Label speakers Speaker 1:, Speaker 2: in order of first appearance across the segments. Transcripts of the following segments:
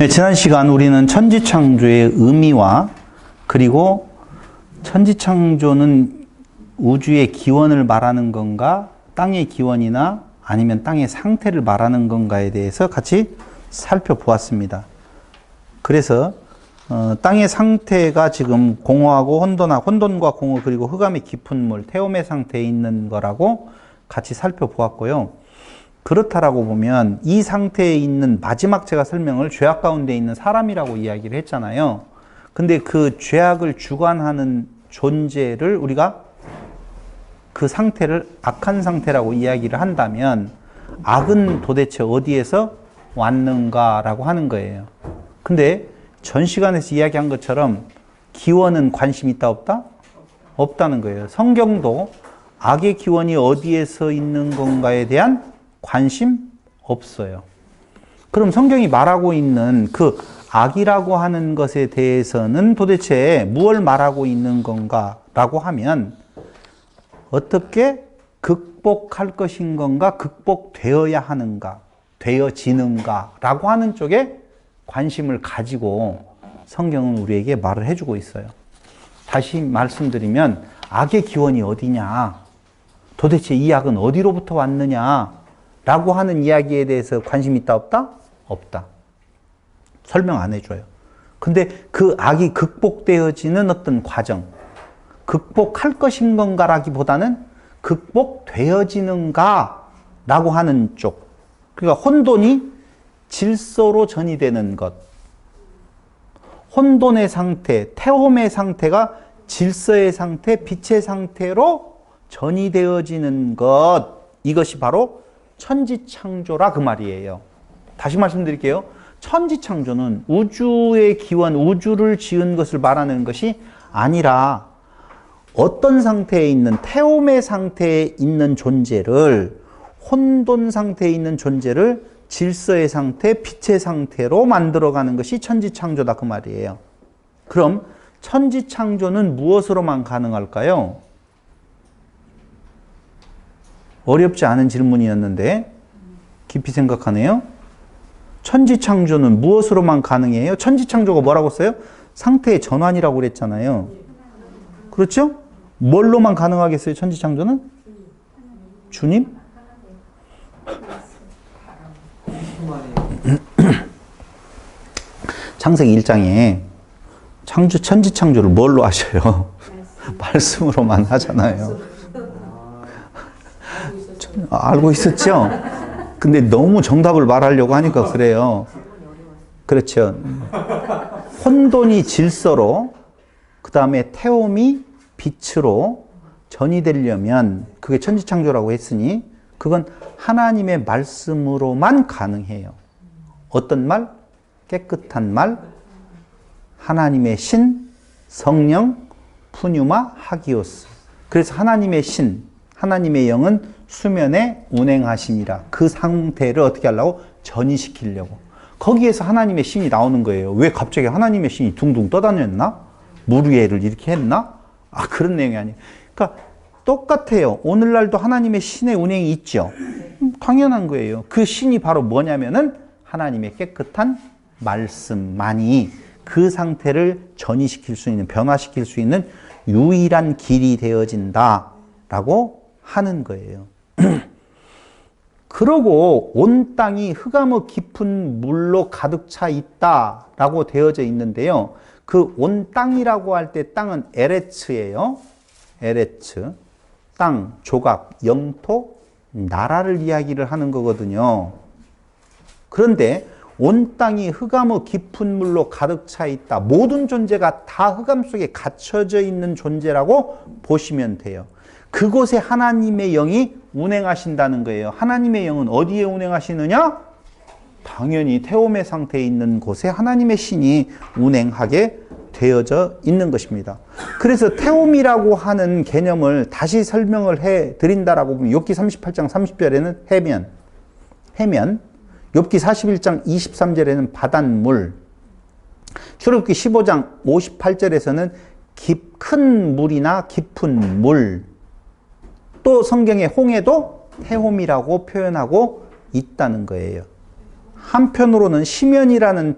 Speaker 1: 네, 지난 시간 우리는 천지창조의 의미와 그리고 천지창조는 우주의 기원을 말하는 건가, 땅의 기원이나 아니면 땅의 상태를 말하는 건가에 대해서 같이 살펴보았습니다. 그래서 땅의 상태가 지금 공허하고 혼돈과 공허 그리고 흑암의 깊은 물, 태움의 상태에 있는 거라고 같이 살펴보았고요. 그렇다라고 보면 이 상태에 있는 마지막 제가 설명을 죄악 가운데 있는 사람이라고 이야기를 했잖아요. 근데 그 죄악을 주관하는 존재를 우리가 그 상태를 악한 상태라고 이야기를 한다면 악은 도대체 어디에서 왔는가라고 하는 거예요. 근데 전 시간에서 이야기한 것처럼 기원은 관심 있다 없다? 없다는 거예요. 성경도 악의 기원이 어디에서 있는 건가에 대한 관심 없어요. 그럼 성경이 말하고 있는 그 악이라고 하는 것에 대해서는 도대체 무엇을 말하고 있는 건가라고 하면 어떻게 극복할 것인 건가, 극복되어야 하는가, 되어지는가 라고 하는 쪽에 관심을 가지고 성경은 우리에게 말을 해주고 있어요. 다시 말씀드리면 악의 기원이 어디냐, 도대체 이 악은 어디로부터 왔느냐 라고 하는 이야기에 대해서 관심 있다 없다? 없다. 설명 안 해줘요. 근데 그 악이 극복되어지는 어떤 과정, 극복할 것인 건가라기보다는 극복되어지는가 라고 하는 쪽. 그러니까 혼돈이 질서로 전이되는 것, 혼돈의 상태, 태움의 상태가 질서의 상태, 빛의 상태로 전이되어지는 것, 이것이 바로 천지창조라 그 말이에요. 다시 말씀드릴게요. 천지창조는 우주의 기원, 우주를 지은 것을 말하는 것이 아니라 어떤 상태에 있는, 태움의 상태에 있는 존재를, 혼돈 상태에 있는 존재를 질서의 상태, 빛의 상태로 만들어가는 것이 천지창조다 그 말이에요. 그럼 천지창조는 무엇으로만 가능할까요? 어렵지 않은 질문이었는데 깊이 생각하네요. 천지창조는 무엇으로만 가능해요? 천지창조가 뭐라고 써요? 상태의 전환이라고 그랬잖아요. 그렇죠? 뭘로만 가능하겠어요? 천지창조는? 주님? 창세기 1장에 천지창조를 뭘로 하셔요? 말씀으로만 하잖아요. 알고 있었죠? 근데 너무 정답을 말하려고 하니까 그래요. 그렇죠. 혼돈이 질서로, 그 다음에 태움이 빛으로 전이되려면 그게 천지창조라고 했으니 그건 하나님의 말씀으로만 가능해요. 어떤 말? 깨끗한 말, 하나님의 신, 성령, 푸뉴마, 하기오스. 그래서 하나님의 신, 하나님의 영은 수면에 운행하시니라. 그 상태를 어떻게 하려고? 전이시키려고. 거기에서 하나님의 신이 나오는 거예요. 왜 갑자기 하나님의 신이 둥둥 떠다녔나? 물 위에를 이렇게 했나? 그런 내용이 아니에요. 그러니까 똑같아요. 오늘날도 하나님의 신의 운행이 있죠. 당연한 거예요. 그 신이 바로 뭐냐면은 하나님의 깨끗한 말씀만이 그 상태를 전이시킬 수 있는, 변화시킬 수 있는 유일한 길이 되어진다라고 하는 거예요. 그러고 온 땅이 흑암의 깊은 물로 가득 차 있다라고 되어져 있는데요. 그 온 땅이라고 할 때 땅은 에레츠예요. 에레츠. 땅, 조각, 영토, 나라를 이야기를 하는 거거든요. 그런데 온 땅이 흑암의 깊은 물로 가득 차 있다. 모든 존재가 다 흑암 속에 갇혀져 있는 존재라고 보시면 돼요. 그곳에 하나님의 영이 운행하신다는 거예요. 하나님의 영은 어디에 운행하시느냐? 당연히 태움의 상태에 있는 곳에 하나님의 신이 운행하게 되어져 있는 것입니다. 그래서 태움이라고 하는 개념을 다시 설명을 해 드린다라고 보면 욥기 38장 30절에는 해면, 욥기 41장 23절에는 바닷물, 출애굽기 15장 58절에서는 큰 물이나 깊은 물, 또 성경의 홍해도 태홈이라고 표현하고 있다는 거예요. 한편으로는 시면이라는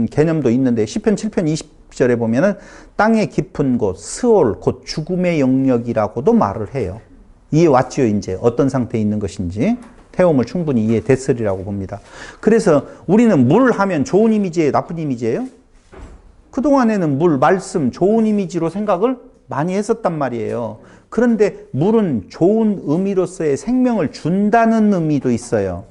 Speaker 1: 개념도 있는데 시편 7편 20절에 보면은 땅의 깊은 곳, 스올, 곧 죽음의 영역이라고도 말을 해요. 이해 왔지요, 이제? 어떤 상태에 있는 것인지. 태움을 충분히 이해됐으리라고 봅니다. 그래서 우리는 물 하면 좋은 이미지예요, 나쁜 이미지예요? 그동안에는 물, 말씀, 좋은 이미지로 생각을 많이 했었단 말이에요. 그런데 물은 좋은 의미로서의 생명을 준다는 의미도 있어요.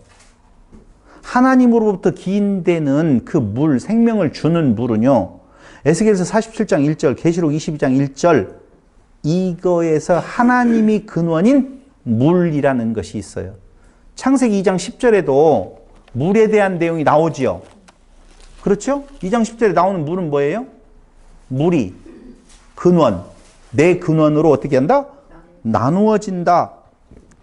Speaker 1: 하나님으로부터 기인되는 그 물, 생명을 주는 물은요, 에스겔서 47장 1절, 계시록 22장 1절, 이거에서 하나님이 근원인 물이라는 것이 있어요. 창세기 2장 10절에도 물에 대한 내용이 나오지요. 그렇죠? 2장 10절에 나오는 물은 뭐예요? 물이 근원, 내 근원으로 어떻게 한다? 나누어진다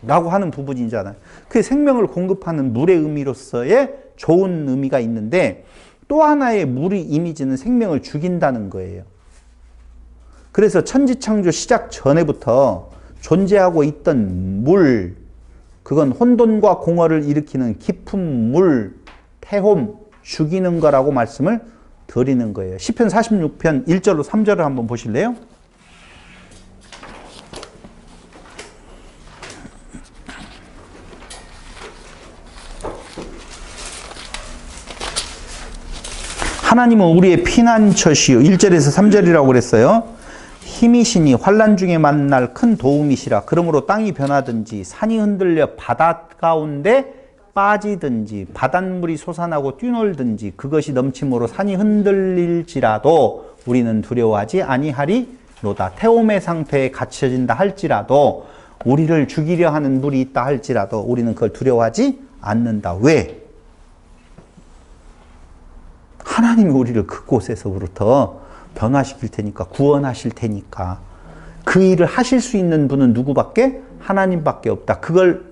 Speaker 1: 라고 하는 부분이잖아요. 그 생명을 공급하는 물의 의미로서의 좋은 의미가 있는데 또 하나의 물의 이미지는 생명을 죽인다는 거예요. 그래서 천지창조 시작 전에부터 존재하고 있던 물, 그건 혼돈과 공허를 일으키는 깊은 물, 태홈, 죽이는 거라고 말씀을 드리는 거예요. 시편 46편 1절로 3절을 한번 보실래요? 하나님은 우리의 피난처시요. 1절에서 3절이라고 그랬어요. 힘이시니 환난 중에 만날 큰 도움이시라. 그러므로 땅이 변하든지 산이 흔들려 바다 가운데 빠지든지 바닷물이 솟아나고 뛰놀든지 그것이 넘침으로 산이 흔들릴지라도 우리는 두려워하지 아니하리로다. 태움의 상태에 갇혀진다 할지라도 우리를 죽이려 하는 물이 있다 할지라도 우리는 그걸 두려워하지 않는다. 왜? 하나님이 우리를 그곳에서부터 변화시킬 테니까, 구원하실 테니까. 그 일을 하실 수 있는 분은 누구밖에? 하나님밖에 없다. 그걸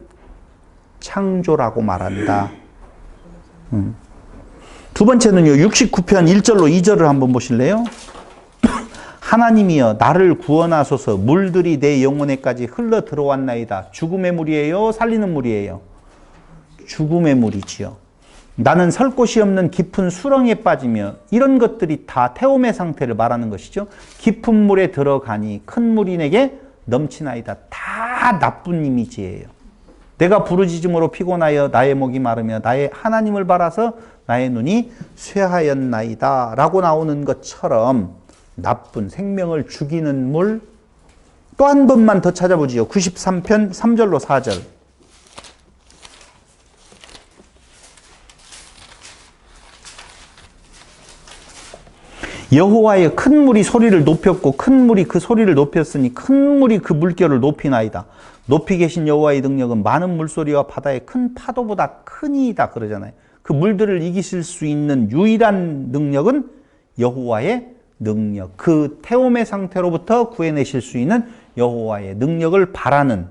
Speaker 1: 창조라고 말한다. 두 번째는요, 69편 1절로 2절을 한번 보실래요? 하나님이여 나를 구원하소서. 물들이 내 영혼에까지 흘러 들어왔나이다. 죽음의 물이에요? 살리는 물이에요? 죽음의 물이지요. 나는 설 곳이 없는 깊은 수렁에 빠지며, 이런 것들이 다 태움의 상태를 말하는 것이죠. 깊은 물에 들어가니 큰 물이 내게 넘치나이다. 다 나쁜 이미지예요. 내가 부르짖음으로 피곤하여 나의 목이 마르며 나의 하나님을 바라서 나의 눈이 쇠하였나이다 라고 나오는 것처럼 나쁜 생명을 죽이는 물. 또 한 번만 더 찾아보지요. 93편 3절로 4절. 여호와의 큰 물이 소리를 높였고 큰 물이 그 소리를 높였으니 큰 물이 그 물결을 높이나이다. 높이 계신 여호와의 능력은 많은 물소리와 바다의 큰 파도보다 크니이다 그러잖아요. 그 물들을 이기실 수 있는 유일한 능력은 여호와의 능력. 그 태움의 상태로부터 구해내실 수 있는 여호와의 능력을 바라는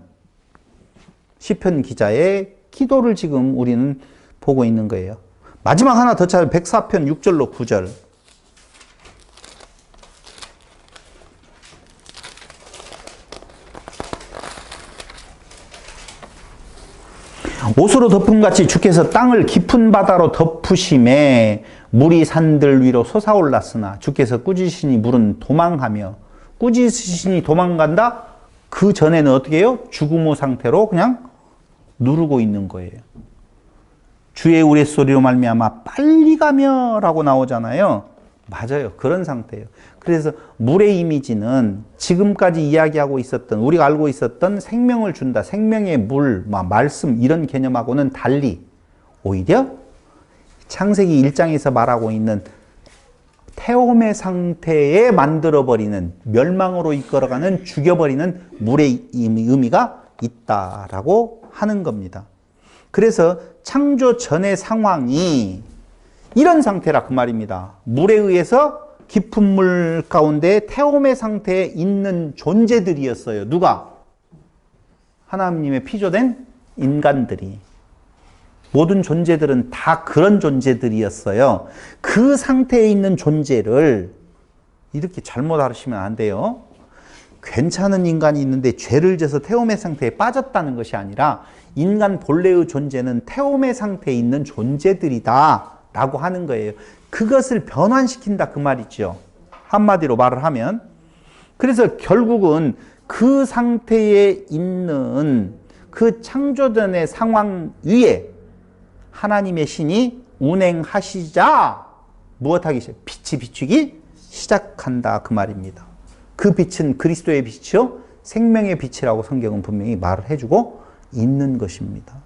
Speaker 1: 시편 기자의 기도를 지금 우리는 보고 있는 거예요. 마지막 하나 더 찾아 104편 6절로 9절. 옷으로 덮음같이 주께서 땅을 깊은 바다로 덮으심에 물이 산들 위로 솟아올랐으나 주께서 꾸짖으시니 물은 도망하며. 꾸짖으시니 도망간다? 그 전에는 어떻게 해요? 죽음의 상태로 그냥 누르고 있는 거예요. 주의 우레소리로 말미암아 빨리 가며 라고 나오잖아요. 맞아요. 그런 상태예요. 그래서 물의 이미지는 지금까지 이야기하고 있었던, 우리가 알고 있었던 생명을 준다, 생명의 물, 말씀 이런 개념하고는 달리 오히려 창세기 1장에서 말하고 있는 태움의 상태에 만들어버리는, 멸망으로 이끌어가는, 죽여버리는 물의 의미가 있다라고 하는 겁니다. 그래서 창조 전의 상황이 이런 상태라 그 말입니다. 물에 의해서 깊은 물 가운데 태움의 상태에 있는 존재들이었어요. 누가? 하나님의 피조된 인간들이. 모든 존재들은 다 그런 존재들이었어요. 그 상태에 있는 존재를 이렇게 잘못 알으시면 안 돼요. 괜찮은 인간이 있는데 죄를 져서 태움의 상태에 빠졌다는 것이 아니라 인간 본래의 존재는 태움의 상태에 있는 존재들이다 라고 하는 거예요. 그것을 변환시킨다 그 말이죠. 한마디로 말을 하면. 그래서 결국은 그 상태에 있는 그 창조전의 상황 위에 하나님의 신이 운행하시자 무엇하기 시작? 빛이 비추기 시작한다 그 말입니다. 그 빛은 그리스도의 빛이요 생명의 빛이라고 성경은 분명히 말을 해주고 있는 것입니다.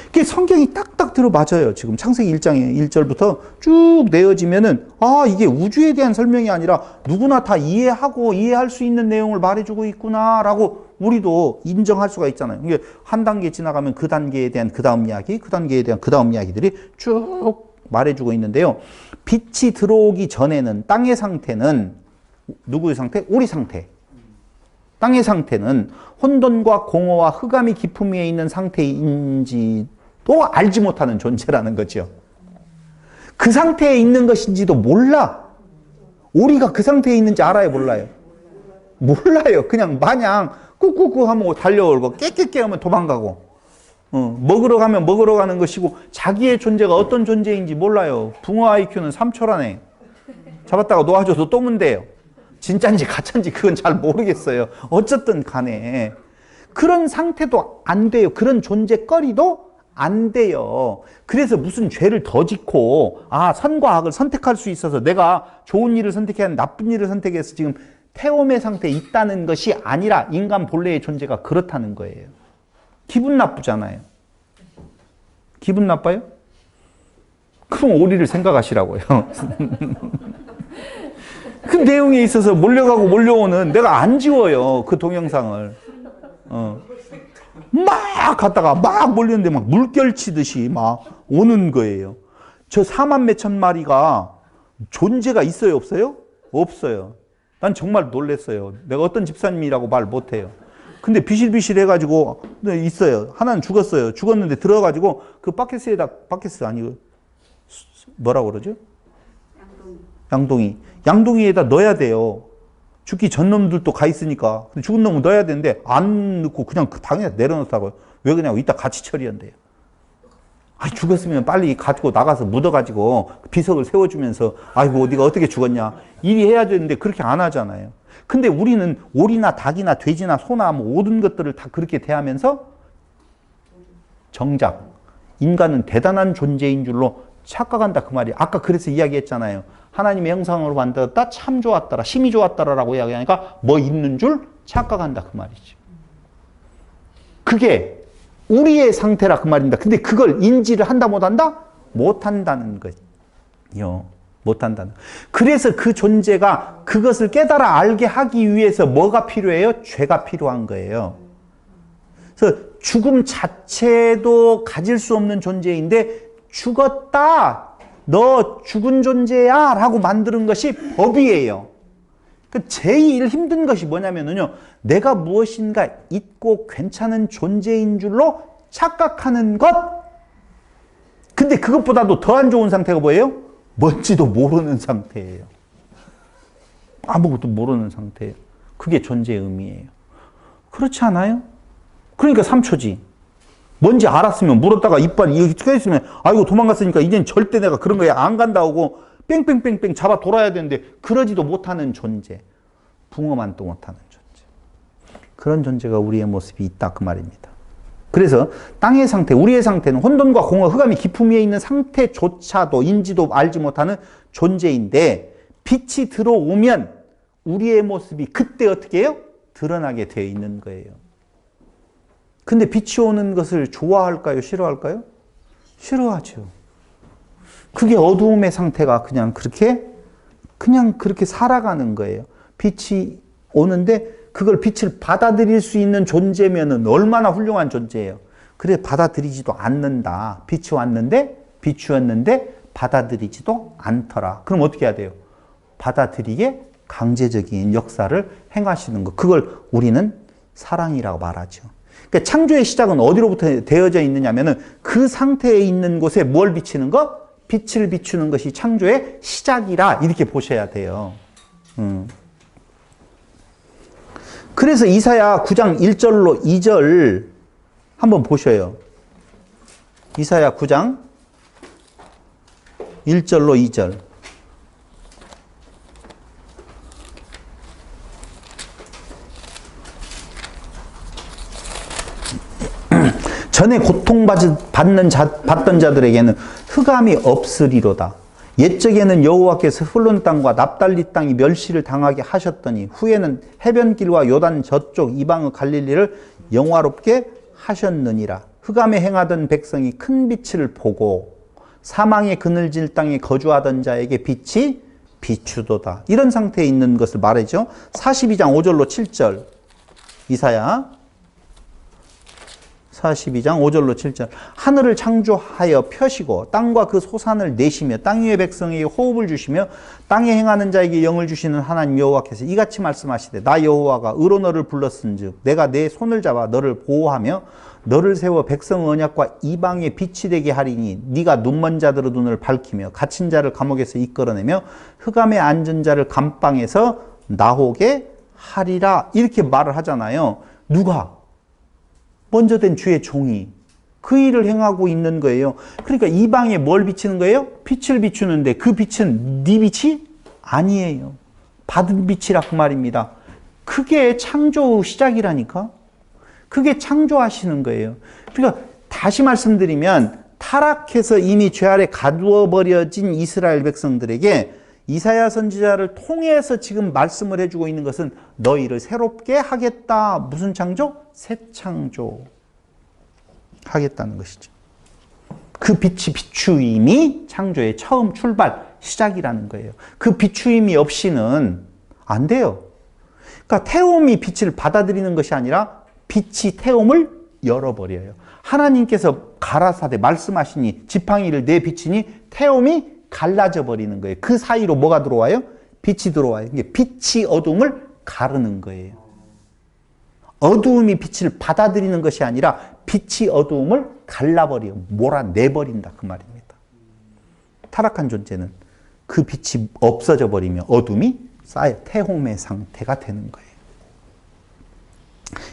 Speaker 1: 이게 성경이 딱딱 들어맞아요. 지금 창세기 1장의 1절부터 쭉 내어지면은 이게 우주에 대한 설명이 아니라 누구나 다 이해하고 이해할 수 있는 내용을 말해주고 있구나라고 우리도 인정할 수가 있잖아요. 이게 한 단계 지나가면 그 단계에 대한 그 다음 이야기, 그 단계에 대한 그 다음 이야기들이 쭉 말해주고 있는데요. 빛이 들어오기 전에는 땅의 상태는 누구의 상태? 우리 상태. 땅의 상태는 혼돈과 공허와 흑암이 깊음 위에 있는 상태인지도 알지 못하는 존재라는 거죠. 그 상태에 있는 것인지도 몰라. 우리가 그 상태에 있는지 알아요, 몰라요? 몰라요. 그냥 마냥 꾹꾹꾹 하면 달려오고 깨깨깨 하면 도망가고 먹으러 가면 먹으러 가는 것이고 자기의 존재가 어떤 존재인지 몰라요. 붕어 IQ는 3초라네. 잡았다가 놓아줘도 또 문대요. 진짠지 가짠지 그건 잘 모르겠어요. 어쨌든 간에 그런 상태도 안 돼요. 그런 존재거리도 안 돼요. 그래서 무슨 죄를 더 짓고 선과 악을 선택할 수 있어서 내가 좋은 일을 선택해야 하는 나쁜 일을 선택해서 지금 태움의 상태에 있다는 것이 아니라 인간 본래의 존재가 그렇다는 거예요. 기분 나쁘잖아요. 기분 나빠요? 그럼 오리를 생각하시라고요. 그 내용에 있어서 몰려가고 몰려오는 내가 안 지워요. 그 동영상을. 막 갔다가 막 몰렸는데 막 물결 치듯이 막 오는 거예요. 저 4만 몇천 마리가 존재가 있어요, 없어요? 없어요. 난 정말 놀랐어요. 내가 어떤 집사님이라고 말 못해요. 근데 비실비실 해가지고 있어요. 하나는 죽었어요. 죽었는데 들어가지고 그 바켓스 아니고 뭐라고 그러죠? 양동이에다 넣어야 돼요. 죽기 전 놈들도 가 있으니까. 근데 죽은 놈은 넣어야 되는데 안 넣고 그냥 그 방에 내려놓다고요. 왜 그러냐고 이따 같이 처리한대요. 죽었으면 빨리 가지고 나가서 묻어가지고 비석을 세워주면서 아이고 네가 어떻게 죽었냐 일이 해야 되는데 그렇게 안 하잖아요. 근데 우리는 오리나 닭이나 돼지나 소나 모든 것들을 다 그렇게 대하면서 정작 인간은 대단한 존재인 줄로 착각한다 그 말이에요. 아까 그래서 이야기했잖아요. 하나님의 형상으로 만들었다 참 좋았더라 심히 좋았더라라고 이야기하니까 뭐 있는 줄 착각한다 그 말이죠. 그게 우리의 상태라 그 말입니다. 근데 그걸 인지를 한다 못한다? 못한다는 거예요. 못한다는. 그래서 그 존재가 그것을 깨달아 알게 하기 위해서 뭐가 필요해요? 죄가 필요한 거예요. 그래서 죽음 자체도 가질 수 없는 존재인데 죽었다. 너 죽은 존재야 라고 만드는 것이 법이에요. 제일 힘든 것이 뭐냐면요. 내가 무엇인가 있고 괜찮은 존재인 줄로 착각하는 것. 근데 그것보다도 더 안 좋은 상태가 뭐예요? 뭔지도 모르는 상태예요. 아무것도 모르는 상태예요. 그게 존재의 의미예요. 그렇지 않아요? 그러니까 3초지. 뭔지 알았으면 물었다가 이빨 이렇게 껴있으면 아이고 도망갔으니까 이젠 절대 내가 그런 거에 안 간다 하고 뺑뺑뺑뺑 잡아 돌아야 되는데 그러지도 못하는 존재. 붕어만도 못하는 존재. 그런 존재가 우리의 모습이 있다 그 말입니다. 그래서 땅의 상태, 우리의 상태는 혼돈과 공허, 흑암이 깊음 위에 있는 상태조차도 인지도 알지 못하는 존재인데 빛이 들어오면 우리의 모습이 그때 어떻게 해요? 드러나게 되어 있는 거예요. 근데 빛이 오는 것을 좋아할까요? 싫어할까요? 싫어하죠. 그게 어두움의 상태가 그냥 그렇게 살아가는 거예요. 빛이 오는데 그걸 빛을 받아들일 수 있는 존재면은 얼마나 훌륭한 존재예요. 그래 받아들이지도 않는다. 빛이 왔는데 비추었는데 받아들이지도 않더라. 그럼 어떻게 해야 돼요? 받아들이게 강제적인 역사를 행하시는 것. 그걸 우리는 사랑이라고 말하죠. 그러니까 창조의 시작은 어디로부터 되어져 있느냐면은 그 상태에 있는 곳에 뭘 비치는 것? 빛을 비추는 것이 창조의 시작이라 이렇게 보셔야 돼요. 그래서 이사야 9장 1절로 2절 한번 보셔요. 이사야 9장 1절로 2절. 전에 고통받던 자들에게는 흑암이 없으리로다. 옛적에는 여호와께서 훌론 땅과 납달리 땅이 멸시를 당하게 하셨더니 후에는 해변길과 요단 저쪽 이방의 갈릴리를 영화롭게 하셨느니라. 흑암에 행하던 백성이 큰 빛을 보고 사망의 그늘질 땅에 거주하던 자에게 빛이 비추도다. 이런 상태에 있는 것을 말하죠. 42장 5절로 7절 이사야 42장 5절로 7절. 하늘을 창조하여 펴시고 땅과 그 소산을 내시며 땅 위의 백성에게 호흡을 주시며 땅에 행하는 자에게 영을 주시는 하나님 여호와께서 이같이 말씀하시되 나 여호와가 의로 너를 불렀은즉 내가 내 손을 잡아 너를 보호하며 너를 세워 백성 언약과 이방의 빛이 되게 하리니 네가 눈먼 자들의 눈을 밝히며 갇힌 자를 감옥에서 이끌어내며 흑암에 앉은 자를 감방에서 나오게 하리라. 이렇게 말을 하잖아요. 누가? 먼저 된 주의 종이 그 일을 행하고 있는 거예요. 그러니까 이방에 뭘 비치는 거예요? 빛을 비추는데 그 빛은 네 빛이 아니에요. 받은 빛이라 그 말입니다. 그게 창조 시작이라니까. 그게 창조하시는 거예요. 그러니까 다시 말씀드리면 타락해서 이미 죄 아래 가두어버려진 이스라엘 백성들에게 이사야 선지자를 통해서 지금 말씀을 해주고 있는 것은 너희를 새롭게 하겠다. 무슨 창조? 새 창조 하겠다는 것이죠. 그 빛이 비추임이 창조의 처음 출발, 시작이라는 거예요. 그 비추임이 없이는 안 돼요. 그러니까 태움이 빛을 받아들이는 것이 아니라 빛이 태움을 열어버려요. 하나님께서 가라사대 말씀하시니 지팡이를 내비치니 태움이 갈라져 버리는 거예요. 그 사이로 뭐가 들어와요? 빛이 들어와요. 이게 빛이 어둠을 가르는 거예요. 어두움이 빛을 받아들이는 것이 아니라 빛이 어두움을 갈라버려 몰아내버린다 그 말입니다. 타락한 존재는 그 빛이 없어져 버리면 어둠이 쌓여 태홈의 상태가 되는 거예요.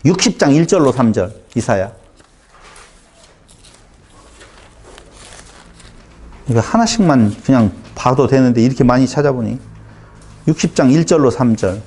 Speaker 1: 60장 1절로 3절 이사야. 이거 하나씩만 그냥 봐도 되는데 이렇게 많이 찾아보니 60장 1절로 3절.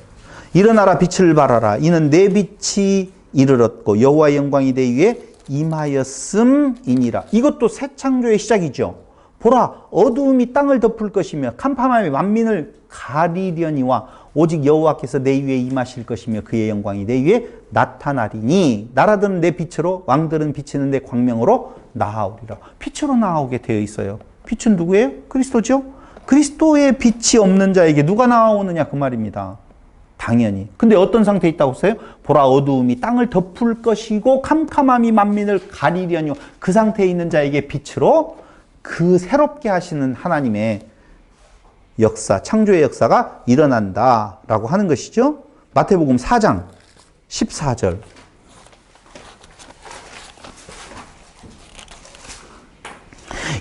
Speaker 1: 일어나라 빛을 발하라. 이는 내 빛이 이르렀고 여호와의 영광이 내 위에 임하였음이니라. 이것도 새 창조의 시작이죠. 보라 어두움이 땅을 덮을 것이며 캄캄함이 만민을 가리려니와 오직 여호와께서 내 위에 임하실 것이며 그의 영광이 내 위에 나타나리니 나라들은 내 빛으로 왕들은 비치는 내 광명으로 나아오리라. 빛으로 나아오게 되어 있어요. 빛은 누구예요? 그리스도죠. 그리스도의 빛이 없는 자에게 누가 나아오느냐 그 말입니다. 당연히. 근데 어떤 상태에 있다고 했어요? 보라 어두움이 땅을 덮을 것이고 캄캄함이 만민을 가리려니 그 상태에 있는 자에게 빛으로 그 새롭게 하시는 하나님의 역사, 창조의 역사가 일어난다라고 하는 것이죠. 마태복음 4장 14절.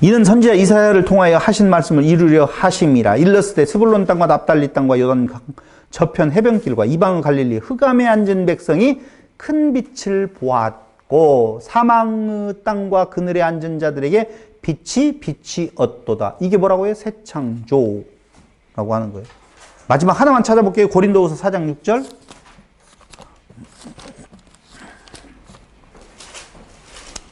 Speaker 1: 이는 선지자 이사야를 통하여 하신 말씀을 이루려 하심이라. 일렀을 때 스불론 땅과 납달리 땅과 요단 저편 해변길과 이방 갈릴리 흑암에 앉은 백성이 큰 빛을 보았고 사망의 땅과 그늘에 앉은 자들에게 빛이 얻도다. 이게 뭐라고요? 새 창조라고 하는 거예요. 마지막 하나만 찾아볼게요. 고린도후서 4장 6절.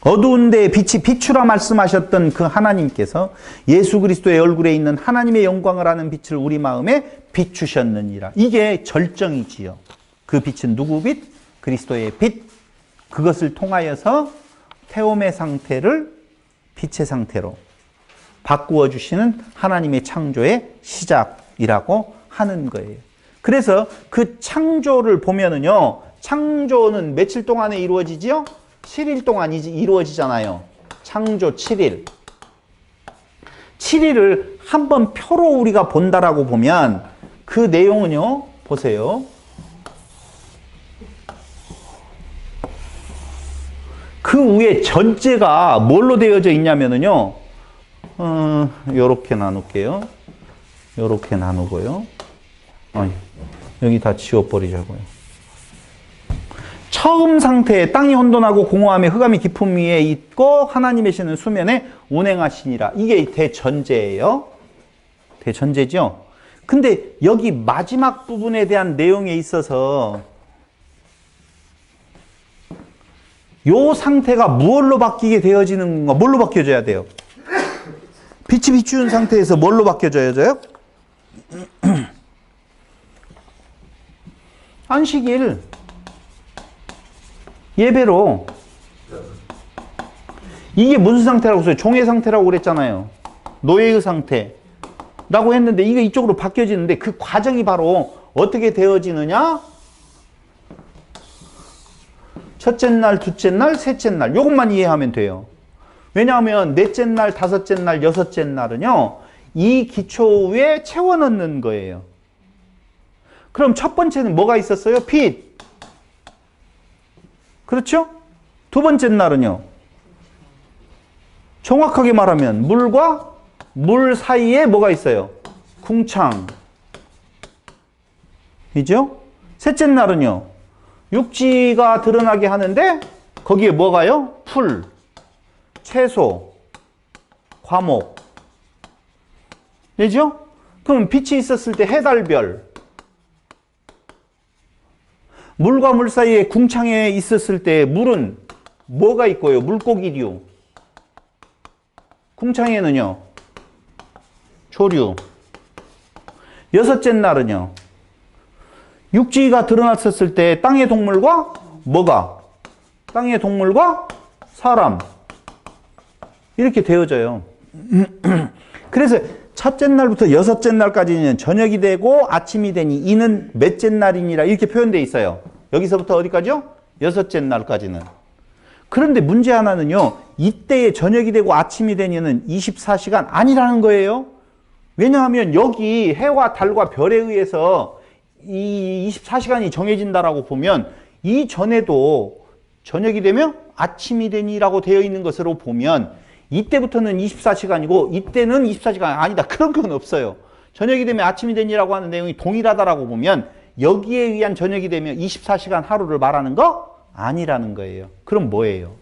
Speaker 1: 어두운 데에 빛이 비추라 말씀하셨던 그 하나님께서 예수 그리스도의 얼굴에 있는 하나님의 영광을 아는 빛을 우리 마음에 비추셨느니라. 이게 절정이지요. 그 빛은 누구 빛? 그리스도의 빛. 그것을 통하여서 태움의 상태를 빛의 상태로 바꾸어 주시는 하나님의 창조의 시작이라고 하는 거예요. 그래서 그 창조를 보면은요, 창조는 며칠 동안에 이루어지지요? 7일 동안 이루어지잖아요. 창조 7일. 7일을 한번 표로 우리가 본다라고 보면 그 내용은요, 보세요. 그 위에 전체가 뭘로 되어져 있냐면은요, 요렇게 나눌게요. 요렇게 나누고요. 아니, 여기 다 지워버리자고요. 처음 상태에 땅이 혼돈하고 공허함에 흑암이 깊음 위에 있고 하나님의 신은 수면에 운행하시니라. 이게 대전제예요. 대전제죠. 근데 여기 마지막 부분에 대한 내용에 있어서 요 상태가 무엇로 바뀌게 되어지는 건가? 뭘로 바뀌어져야 돼요? 빛이 비추는 상태에서 뭘로 바뀌어져야 돼요? 안식일 예배로. 이게 무슨 상태라고 써요? 종의 상태라고 그랬잖아요. 노예의 상태라고 했는데 이게 이쪽으로 바뀌어지는데 그 과정이 바로 어떻게 되어지느냐? 첫째 날, 둘째 날, 셋째 날 이것만 이해하면 돼요. 왜냐하면 넷째 날, 다섯째 날, 여섯째 날은요 이 기초 위에 채워 넣는 거예요. 그럼 첫 번째는 뭐가 있었어요? 빛. 그렇죠? 두 번째 날은요 정확하게 말하면 물과 물 사이에 뭐가 있어요? 궁창. 이죠? 셋째 날은요 육지가 드러나게 하는데 거기에 뭐가요? 풀, 채소, 과목. 되죠? 그럼 빛이 있었을 때 해달별. 물과 물 사이에 궁창에 있었을 때 물은 뭐가 있고요? 물고기류. 궁창에는요 조류. 여섯째 날은요 육지가 드러났었을 때 땅의 동물과 뭐가? 땅의 동물과 사람. 이렇게 되어져요. 그래서 첫째 날부터 여섯째 날까지는 저녁이 되고 아침이 되니 이는 몇째 날이니라 이렇게 표현되어 있어요. 여기서부터 어디까지요? 여섯째 날까지는. 그런데 문제 하나는요. 이때에 저녁이 되고 아침이 되니는 24시간 아니라는 거예요. 왜냐하면 여기 해와 달과 별에 의해서 이 24시간이 정해진다라고 보면 이전에도 저녁이 되면 아침이 되니라고 되어 있는 것으로 보면 이때부터는 24시간이고 이때는 24시간 아니다. 그런 건 없어요. 저녁이 되면 아침이 되니라고 하는 내용이 동일하다라고 보면 여기에 의한 저녁이 되면 24시간 하루를 말하는 거 아니라는 거예요. 그럼 뭐예요?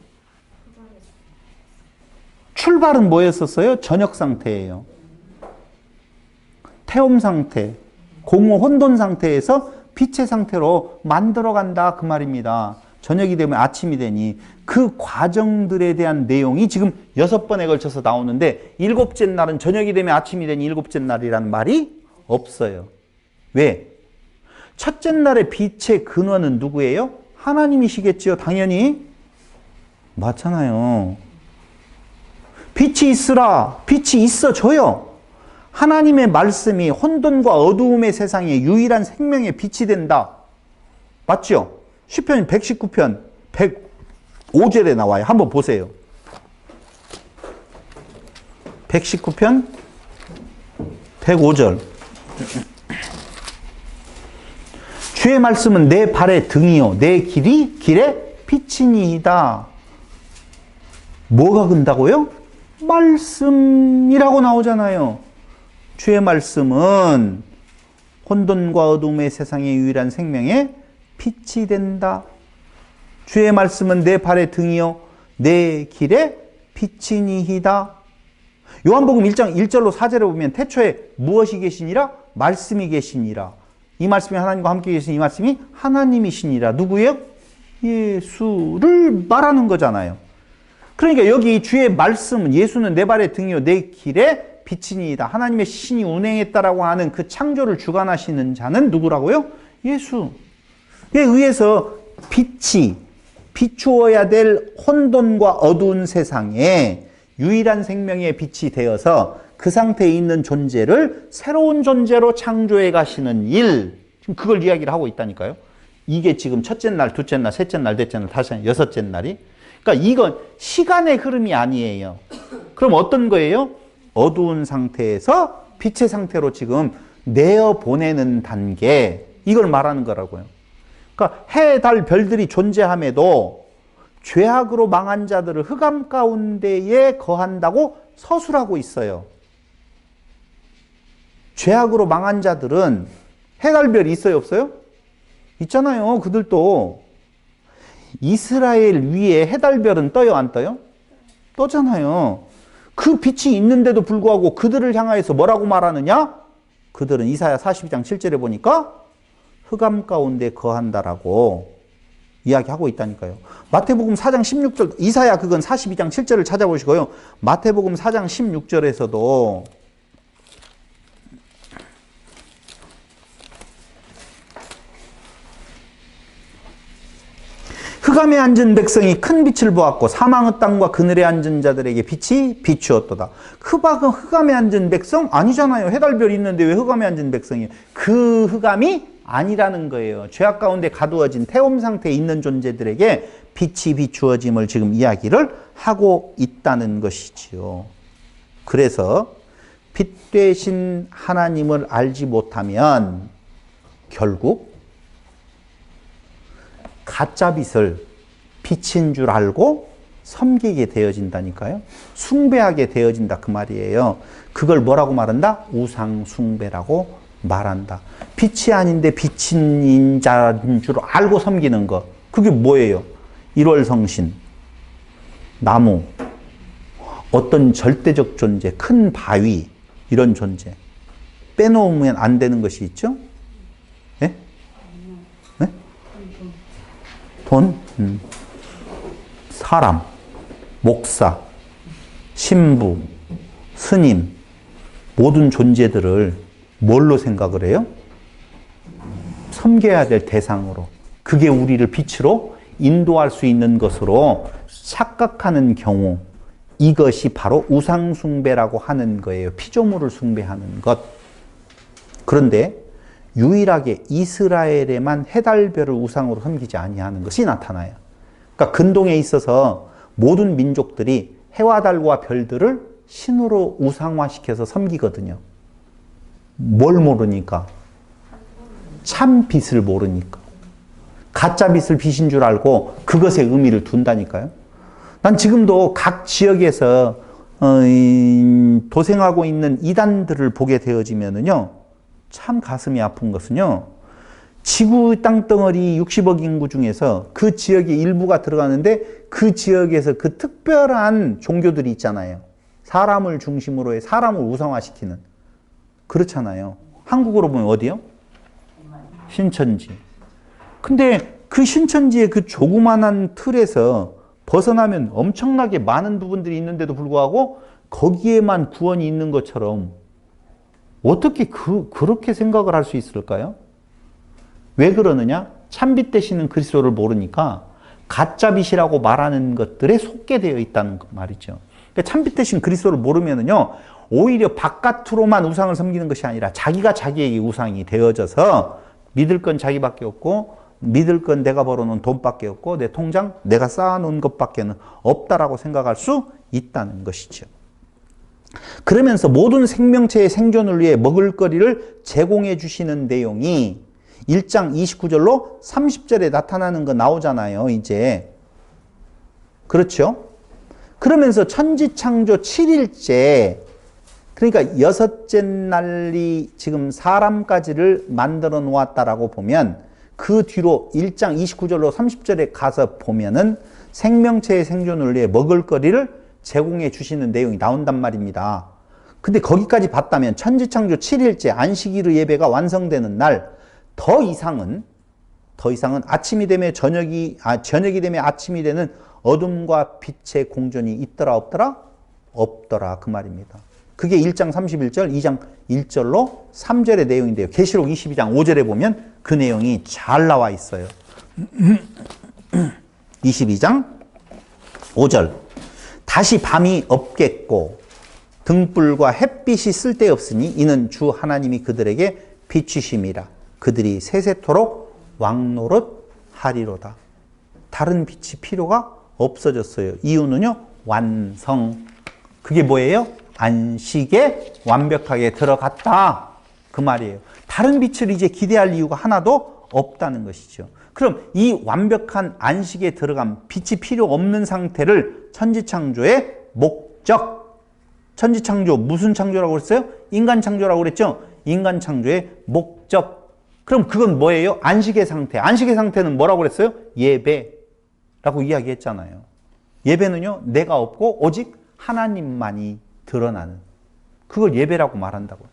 Speaker 1: 출발은 뭐였었어요? 저녁 상태예요. 태움 상태, 공허 혼돈 상태에서 빛의 상태로 만들어간다 그 말입니다. 저녁이 되면 아침이 되니 그 과정들에 대한 내용이 지금 6번에 걸쳐서 나오는데 일곱째 날은 저녁이 되면 아침이 되니 일곱째 날이라는 말이 없어요. 왜? 첫째 날의 빛의 근원은 누구예요? 하나님이시겠죠. 당연히. 맞잖아요. 빛이 있으라. 빛이 있어져요. 하나님의 말씀이 혼돈과 어두움의 세상에 유일한 생명의 빛이 된다. 맞죠? 시편 119편 105절에 나와요. 한번 보세요. 119편 105절. 주의 말씀은 내 발의 등이요 내 길에 빛이니이다. 뭐가 근다고요? 말씀이라고 나오잖아요. 주의 말씀은 혼돈과 어둠의 세상의 유일한 생명의 빛이 된다. 주의 말씀은 내 발의 등이요 내 길에 빛이니이다. 요한복음 1장 1절로 4절에 보면 태초에 무엇이 계시니라? 말씀이 계시니라. 이 말씀이 하나님과 함께 계신 이 말씀이 하나님이시니라. 누구예요? 예수를 말하는 거잖아요. 그러니까 여기 주의 말씀은 예수는 내 발의 등이요 내 길에 빛이니이다. 하나님의 신이 운행했다라고 하는 그 창조를 주관하시는 자는 누구라고요? 예수에 의해서 빛이 비추어야 될 혼돈과 어두운 세상에 유일한 생명의 빛이 되어서 그 상태에 있는 존재를 새로운 존재로 창조해 가시는 일. 지금 그걸 이야기를 하고 있다니까요. 이게 지금 첫째 날, 둘째 날, 셋째 날, 넷째 날, 다섯째 날, 여섯째 날이. 그러니까 이건 시간의 흐름이 아니에요. 그럼 어떤 거예요? 어두운 상태에서 빛의 상태로 지금 내어보내는 단계. 이걸 말하는 거라고요. 그러니까 해, 달, 별들이 존재함에도 죄악으로 망한 자들을 흑암 가운데에 거한다고 서술하고 있어요. 죄악으로 망한 자들은 해, 달, 별이 있어요, 없어요? 있잖아요, 그들도. 이스라엘 위에 해달별은 떠요, 안 떠요? 떠잖아요. 그 빛이 있는데도 불구하고 그들을 향하여서 뭐라고 말하느냐? 그들은 이사야 42장 7절에 보니까 흑암 가운데 거한다라고 이야기하고 있다니까요. 마태복음 4장 16절, 이사야 그건 42장 7절을 찾아보시고요. 마태복음 4장 16절에서도 흑암에 앉은 백성이 큰 빛을 보았고 사망의 땅과 그늘에 앉은 자들에게 빛이 비추었도다. 흑암에 앉은 백성? 아니잖아요. 해달별이 있는데 왜 흑암에 앉은 백성이에요? 그 흑암이 아니라는 거예요. 죄악 가운데 가두어진 태움 상태에 있는 존재들에게 빛이 비추어짐을 지금 이야기를 하고 있다는 것이지요. 그래서 빛 되신 하나님을 알지 못하면 결국 가짜 빛을 빛인 줄 알고 섬기게 되어진다니까요. 숭배하게 되어진다 그 말이에요. 그걸 뭐라고 말한다? 우상 숭배라고 말한다. 빛이 아닌데 빛인 자인 줄 알고 섬기는 거. 그게 뭐예요? 일월성신, 나무, 어떤 절대적 존재, 큰 바위, 이런 존재. 빼놓으면 안 되는 것이 있죠? 예? 네? 돈? 사람, 목사, 신부, 스님, 모든 존재들을 뭘로 생각을 해요? 섬겨야 될 대상으로. 그게 우리를 빛으로 인도할 수 있는 것으로 착각하는 경우, 이것이 바로 우상숭배라고 하는 거예요. 피조물을 숭배하는 것. 그런데 유일하게 이스라엘에만 해달별을 우상으로 섬기지 아니하는 것이 나타나요. 그러니까 근동에 있어서 모든 민족들이 해와 달과 별들을 신으로 우상화시켜서 섬기거든요. 뭘 모르니까? 참 빛을 모르니까. 가짜 빛을 빛인 줄 알고 그것에 의미를 둔다니까요. 난 지금도 각 지역에서 도생하고 있는 이단들을 보게 되어지면은요, 참 가슴이 아픈 것은요, 지구 땅덩어리 60억 인구 중에서 그 지역의 일부가 들어가는데 그 지역에서 그 특별한 종교들이 있잖아요. 사람을 중심으로 해 사람을 우상화시키는. 그렇잖아요. 한국으로 보면 어디요? 신천지. 근데 그 신천지의 그 조그만한 틀에서 벗어나면 엄청나게 많은 부분들이 있는데도 불구하고 거기에만 구원이 있는 것처럼 어떻게 그렇게 생각을 할 수 있을까요? 왜 그러느냐? 참빛 되시는 그리스도를 모르니까 가짜 빛이라고 말하는 것들에 속게 되어 있다는 말이죠. 그러니까 참빛 되신 그리스도를 모르면은요, 오히려 바깥으로만 우상을 섬기는 것이 아니라 자기가 자기에게 우상이 되어져서 믿을 건 자기밖에 없고 믿을 건 내가 벌어놓은 돈밖에 없고 내 통장 내가 쌓아놓은 것밖에는 없다라고 생각할 수 있다는 것이죠. 그러면서 모든 생명체의 생존을 위해 먹을거리를 제공해 주시는 내용이 1장 29절로 30절에 나타나는 거 나오잖아요, 이제. 그렇죠? 그러면서 천지창조 7일째, 그러니까 여섯째 날이 지금 사람까지를 만들어 놓았다라고 보면 그 뒤로 1장 29절로 30절에 가서 보면은 생명체의 생존을 위해 먹을거리를 제공해 주시는 내용이 나온단 말입니다. 근데 거기까지 봤다면 천지창조 7일째 안식일의 예배가 완성되는 날, 더 이상은 아침이 되면 저녁이 되면 아침이 되는 어둠과 빛의 공존이 있더라 없더라? 없더라 그 말입니다. 그게 1장 31절, 2장 1절로 3절의 내용인데요. 계시록 22장 5절에 보면 그 내용이 잘 나와 있어요. 22장 5절. 다시 밤이 없겠고 등불과 햇빛이 쓸데없으니 이는 주 하나님이 그들에게 비추심이라. 그들이 세세토록 왕노릇 하리로다. 다른 빛이 필요가 없어졌어요. 이유는요, 완성. 그게 뭐예요? 안식에 완벽하게 들어갔다 그 말이에요. 다른 빛을 이제 기대할 이유가 하나도 없다는 것이죠. 그럼 이 완벽한 안식에 들어간 빛이 필요 없는 상태를 천지창조의 목적, 천지창조 무슨 창조라고 그랬어요? 인간 창조라고 그랬죠? 인간 창조의 목적. 그럼 그건 뭐예요? 안식의 상태. 안식의 상태는 뭐라고 그랬어요? 예배. 라고 이야기했잖아요. 예배는요, 내가 없고 오직 하나님만이 드러나는, 그걸 예배라고 말한다고요.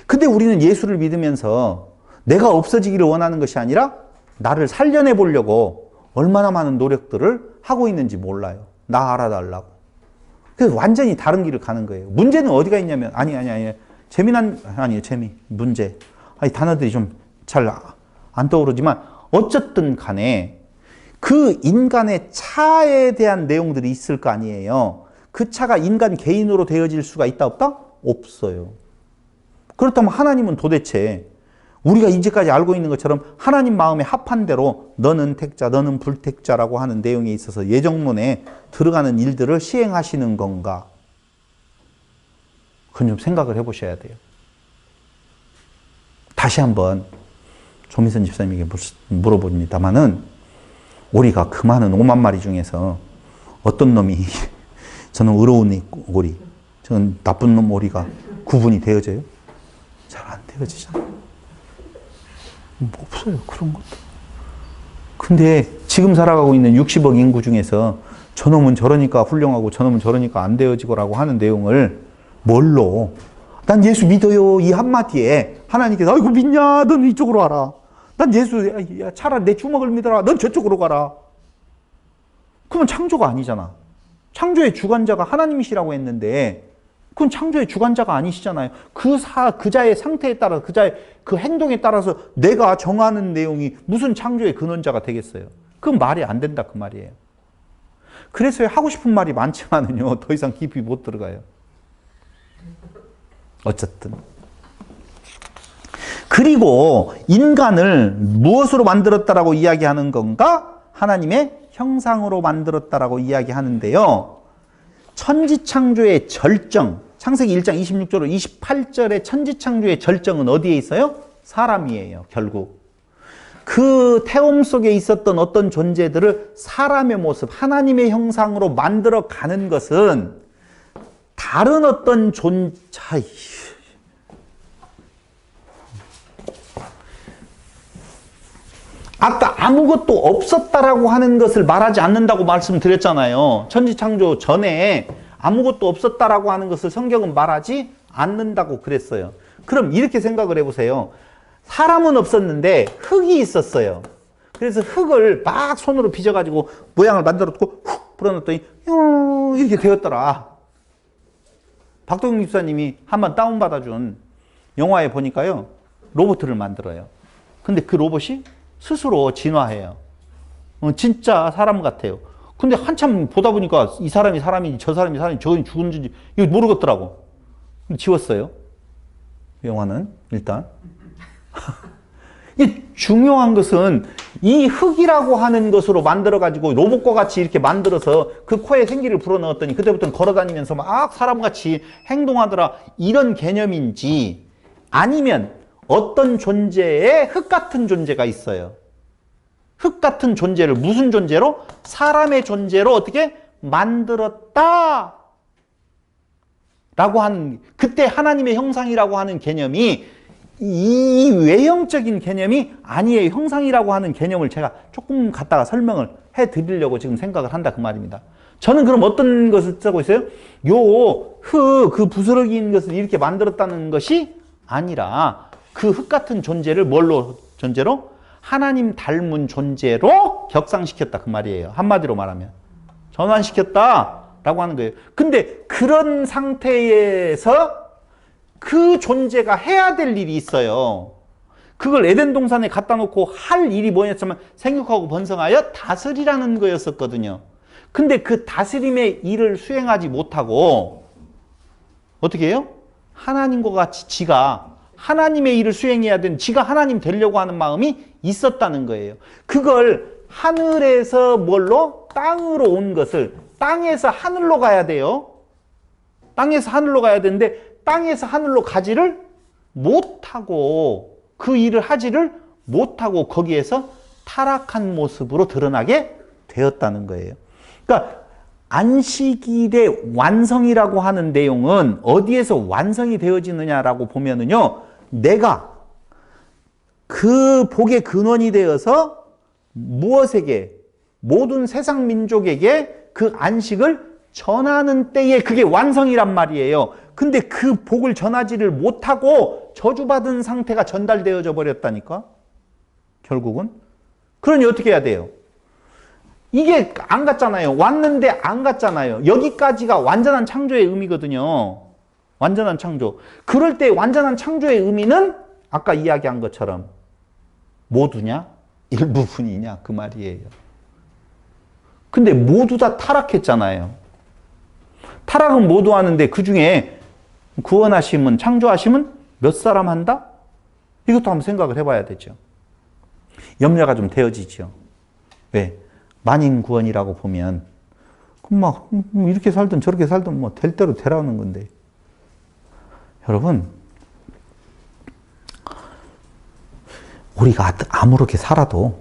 Speaker 1: 근데 우리는 예수를 믿으면서 내가 없어지기를 원하는 것이 아니라 나를 살려내 보려고 얼마나 많은 노력들을 하고 있는지 몰라요. 나 알아달라고. 그래서 완전히 다른 길을 가는 거예요. 문제는 어디가 있냐면, 아니. 문제. 아니, 단어들이 좀 잘 안 떠오르지만, 어쨌든 간에 그 인간의 차에 대한 내용들이 있을 거 아니에요. 그 차가 인간 개인으로 되어질 수가 있다, 없다? 없어요. 그렇다면 하나님은 도대체 우리가 이제까지 알고 있는 것처럼 하나님 마음에 합한 대로 너는 택자, 너는 불택자라고 하는 내용에 있어서 예정론에 들어가는 일들을 시행하시는 건가? 그건 좀 생각을 해보셔야 돼요. 다시 한번 조미선 집사님에게 물어봅니다만은, 오리가 그 많은 5만 마리 중에서 어떤 놈이 저는 의로운 오리, 저는 나쁜 놈 오리가 구분이 되어져요? 잘 안 되어지잖아요. 없어요, 그런 것도. 근데 지금 살아가고 있는 60억 인구 중에서 저놈은 저러니까 훌륭하고 저놈은 저러니까 안 되어지고라고 하는 내용을 뭘로? 난 예수 믿어요, 이 한마디에 하나님께서 아이고 믿냐? 넌 이쪽으로 와라. 난 예수, 차라리 내 주먹을 믿어라. 넌 저쪽으로 가라. 그건 창조가 아니잖아. 창조의 주관자가 하나님이시라고 했는데 그건 창조의 주관자가 아니시잖아요. 그자의 상태에 따라, 그자의 그 행동에 따라서 내가 정하는 내용이 무슨 창조의 근원자가 되겠어요. 그건 말이 안 된다, 그 말이에요. 그래서 하고 싶은 말이 많지만은요, 더 이상 깊이 못 들어가요. 어쨌든. 그리고 인간을 무엇으로 만들었다라고 이야기하는 건가? 하나님의 형상으로 만들었다라고 이야기하는데요. 천지창조의 절정, 창세기 1장 26절로 28절의 천지창조의 절정은 어디에 있어요? 사람이에요, 결국. 그 태움 속에 있었던 어떤 존재들을 사람의 모습, 하나님의 형상으로 만들어 가는 것은 다른 어떤 아까 아무것도 없었다라고 하는 것을 말하지 않는다고 말씀드렸잖아요. 천지창조 전에 아무것도 없었다라고 하는 것을 성경은 말하지 않는다고 그랬어요. 그럼 이렇게 생각을 해보세요. 사람은 없었는데 흙이 있었어요. 그래서 흙을 막 손으로 빚어가지고 모양을 만들었고 훅 불어넣었더니 이렇게 되었더라. 박동영 집사님이 한번 다운받아준 영화에 보니까요, 로봇을 만들어요. 근데 그 로봇이 스스로 진화해요. 진짜 사람 같아요. 근데 한참 보다 보니까 이 사람이 사람인지 저 사람이 사람인지 저건 죽은지 이거 모르겠더라고. 지웠어요. 영화는 일단. 이게 중요한 것은 이 흙이라고 하는 것으로 만들어가지고 로봇과 같이 이렇게 만들어서 그 코에 생기를 불어넣었더니 그때부터는 걸어다니면서 막 사람같이 행동하더라, 이런 개념인지, 아니면 어떤 존재에 흙 같은 존재가 있어요. 흙 같은 존재를 무슨 존재로? 사람의 존재로 어떻게 만들었다 라고 하는, 그때 하나님의 형상이라고 하는 개념이 이 외형적인 개념이 아니에요. 형상이라고 하는 개념을 제가 조금 갖다가 설명을 해드리려고 지금 생각을 한다, 그 말입니다. 저는 그럼 어떤 것을 쓰고 있어요? 그 부스러기인 것을 이렇게 만들었다는 것이 아니라 그 흙 같은 존재를 뭘로 존재로? 하나님 닮은 존재로 격상시켰다, 그 말이에요. 한마디로 말하면 전환시켰다라고 하는 거예요. 근데 그런 상태에서 그 존재가 해야 될 일이 있어요. 그걸 에덴 동산에 갖다 놓고 할 일이 뭐였냐면 생육하고 번성하여 다스리라는 거였었거든요. 근데 그 다스림의 일을 수행하지 못하고 어떻게 해요? 하나님과 같이 지가 하나님의 일을 수행해야 되는, 지가 하나님 되려고 하는 마음이 있었다는 거예요. 그걸 하늘에서 뭘로? 땅으로 온 것을 땅에서 하늘로 가야 돼요. 땅에서 하늘로 가야 되는데 땅에서 하늘로 가지를 못하고, 그 일을 하지를 못하고 거기에서 타락한 모습으로 드러나게 되었다는 거예요. 그러니까 안식일의 완성이라고 하는 내용은 어디에서 완성이 되어지느냐라고 보면은요, 내가 그 복의 근원이 되어서 무엇에게? 모든 세상 민족에게 그 안식을 전하는 때에 그게 완성이란 말이에요. 근데 그 복을 전하지를 못하고 저주받은 상태가 전달되어져 버렸다니까. 결국은. 그러니 어떻게 해야 돼요? 이게 안 갔잖아요. 왔는데 안 갔잖아요. 여기까지가 완전한 창조의 의미거든요. 완전한 창조. 그럴 때 완전한 창조의 의미는 아까 이야기한 것처럼 모두냐? 일부분이냐? 그 말이에요. 근데 모두 다 타락했잖아요. 타락은 모두 하는데 그 중에 구원하심은, 창조하심은 몇 사람 한다? 이것도 한번 생각을 해봐야 되죠. 염려가 좀 되어지죠. 왜? 만인 구원이라고 보면 그럼 막 이렇게 살든 저렇게 살든 뭐 될 대로 되라는 건데, 여러분, 우리가 아무렇게 살아도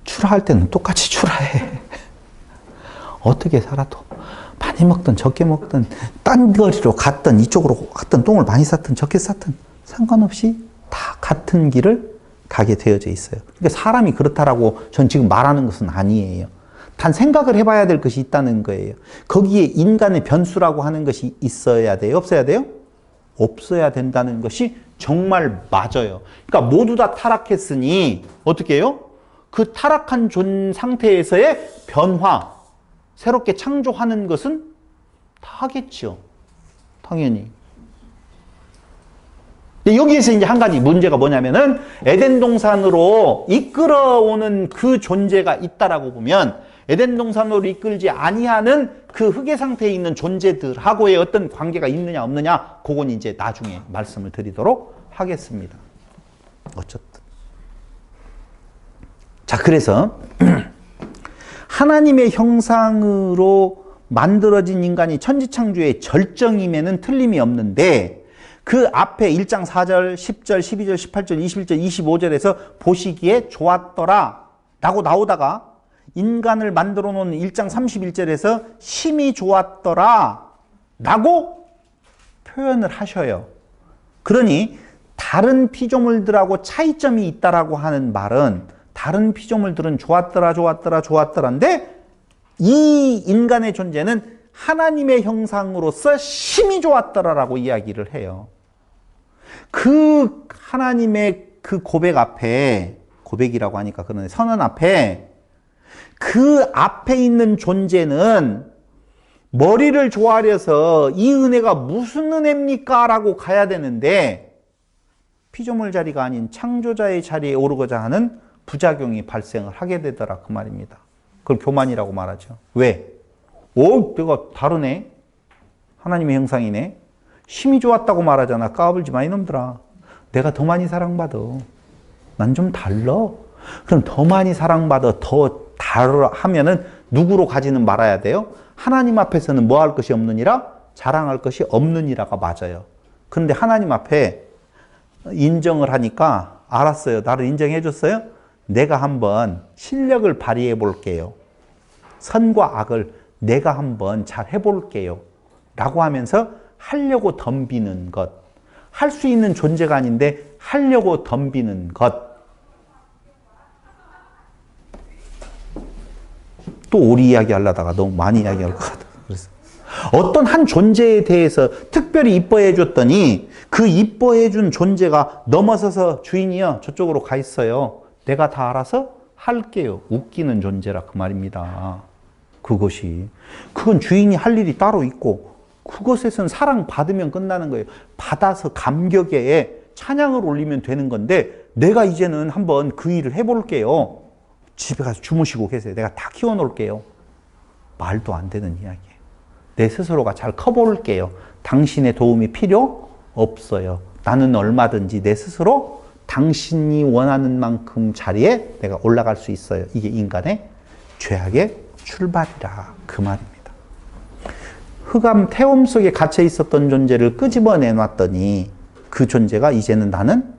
Speaker 1: 출하할 때는 똑같이 출하해. 어떻게 살아도 많이 먹든 적게 먹든 딴 거리로 갔든 이쪽으로 갔든 똥을 많이 쌌든 적게 쌌든 상관없이 다 같은 길을 가게 되어져 있어요. 그러니까 사람이 그렇다라고 전 지금 말하는 것은 아니에요. 단 생각을 해봐야 될 것이 있다는 거예요. 거기에 인간의 변수라고 하는 것이 있어야 돼요? 없어야 돼요? 없어야 된다는 것이 정말 맞아요. 그러니까 모두 다 타락했으니 어떻게 해요? 그 타락한 상태에서의 변화, 새롭게 창조하는 것은 다 하겠죠. 당연히. 근데 여기에서 이제 한 가지 문제가 뭐냐면은 에덴 동산으로 이끌어오는 그 존재가 있다라고 보면 에덴 동산으로 이끌지 아니하는 그 흙의 상태에 있는 존재들하고의 어떤 관계가 있느냐 없느냐, 그건 이제 나중에 말씀을 드리도록 하겠습니다. 어쨌든. 자, 그래서 하나님의 형상으로 만들어진 인간이 천지창조의 절정임에는 틀림이 없는데, 그 앞에 1장 4절, 10절, 12절, 18절, 21절, 25절에서 보시기에 좋았더라 라고 나오다가 인간을 만들어 놓은 1장 31절에서 심히 좋았더라 라고 표현을 하셔요. 그러니 다른 피조물들하고 차이점이 있다라고 하는 말은, 다른 피조물들은 좋았더라, 좋았더라, 좋았더라인데 이 인간의 존재는 하나님의 형상으로서 심히 좋았더라라고 이야기를 해요. 그 하나님의 그 고백 앞에, 고백이라고 하니까 그러네, 선언 앞에, 그 앞에 있는 존재는 머리를 조아려서 이 은혜가 무슨 은혜입니까? 라고 가야 되는데 피조물 자리가 아닌 창조자의 자리에 오르고자 하는 부작용이 발생을 하게 되더라, 그 말입니다. 그걸 교만이라고 말하죠. 왜? 내가 다르네? 하나님의 형상이네? 심히 좋았다고 말하잖아. 까불지 마, 이놈들아. 내가 더 많이 사랑받아. 난 좀 달라. 그럼 더 많이 사랑받아, 더 다르 하면은 누구로 가지는 말아야 돼요? 하나님 앞에서는 뭐 할 것이 없느니라? 자랑할 것이 없느니라가 맞아요. 그런데 하나님 앞에 인정을 하니까, 알았어요. 나를 인정해 줬어요? 내가 한번 실력을 발휘해 볼게요. 선과 악을 내가 한번 잘 해볼게요. 라고 하면서 하려고 덤비는 것. 할 수 있는 존재가 아닌데 하려고 덤비는 것. 또 오리 이야기 하려다가 너무 많이 이야기할 것 같아요. 그래서 어떤 한 존재에 대해서 특별히 이뻐해 줬더니 그 이뻐해 준 존재가 넘어서서 주인이요, 저쪽으로 가 있어요. 내가 다 알아서 할게요. 웃기는 존재라, 그 말입니다. 그건 주인이 할 일이 따로 있고, 그것에선 사랑받으면 끝나는 거예요. 받아서 감격에 찬양을 올리면 되는 건데, 내가 이제는 한번 그 일을 해볼게요. 집에 가서 주무시고 계세요. 내가 다 키워놓을게요. 말도 안 되는 이야기예요. 내 스스로가 잘 커볼게요. 당신의 도움이 필요 없어요. 나는 얼마든지 내 스스로 당신이 원하는 만큼 자리에 내가 올라갈 수 있어요. 이게 인간의 죄악의 출발이라, 그 말입니다. 흑암 태움 속에 갇혀 있었던 존재를 끄집어내 놨더니 그 존재가 이제는 나는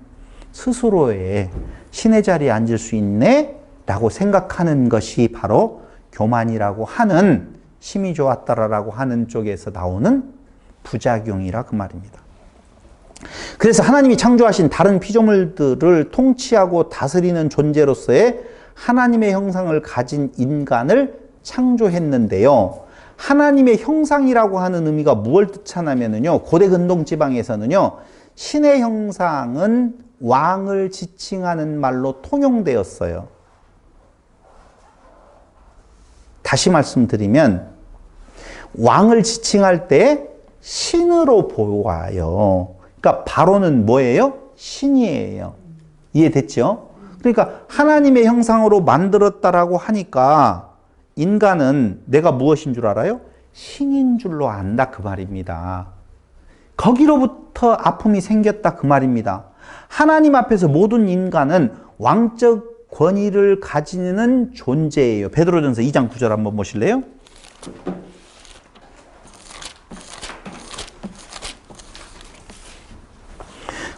Speaker 1: 스스로의 신의 자리에 앉을 수 있네 라고 생각하는 것이 바로 교만이라고 하는, 심히 좋았더라라고 하는 쪽에서 나오는 부작용이라, 그 말입니다. 그래서 하나님이 창조하신 다른 피조물들을 통치하고 다스리는 존재로서의 하나님의 형상을 가진 인간을 창조했는데요. 하나님의 형상이라고 하는 의미가 무엇을 뜻하냐면요. 고대 근동 지방에서는요. 신의 형상은 왕을 지칭하는 말로 통용되었어요. 다시 말씀드리면 왕을 지칭할 때 신으로 보아요. 그러니까 바로는 뭐예요? 신이에요. 이해됐죠? 그러니까 하나님의 형상으로 만들었다라고 하니까 인간은 내가 무엇인 줄 알아요? 신인 줄로 안다 그 말입니다. 거기로부터 아픔이 생겼다 그 말입니다. 하나님 앞에서 모든 인간은 왕적 권위를 가지는 존재예요. 베드로전서 2장 9절 한번 보실래요?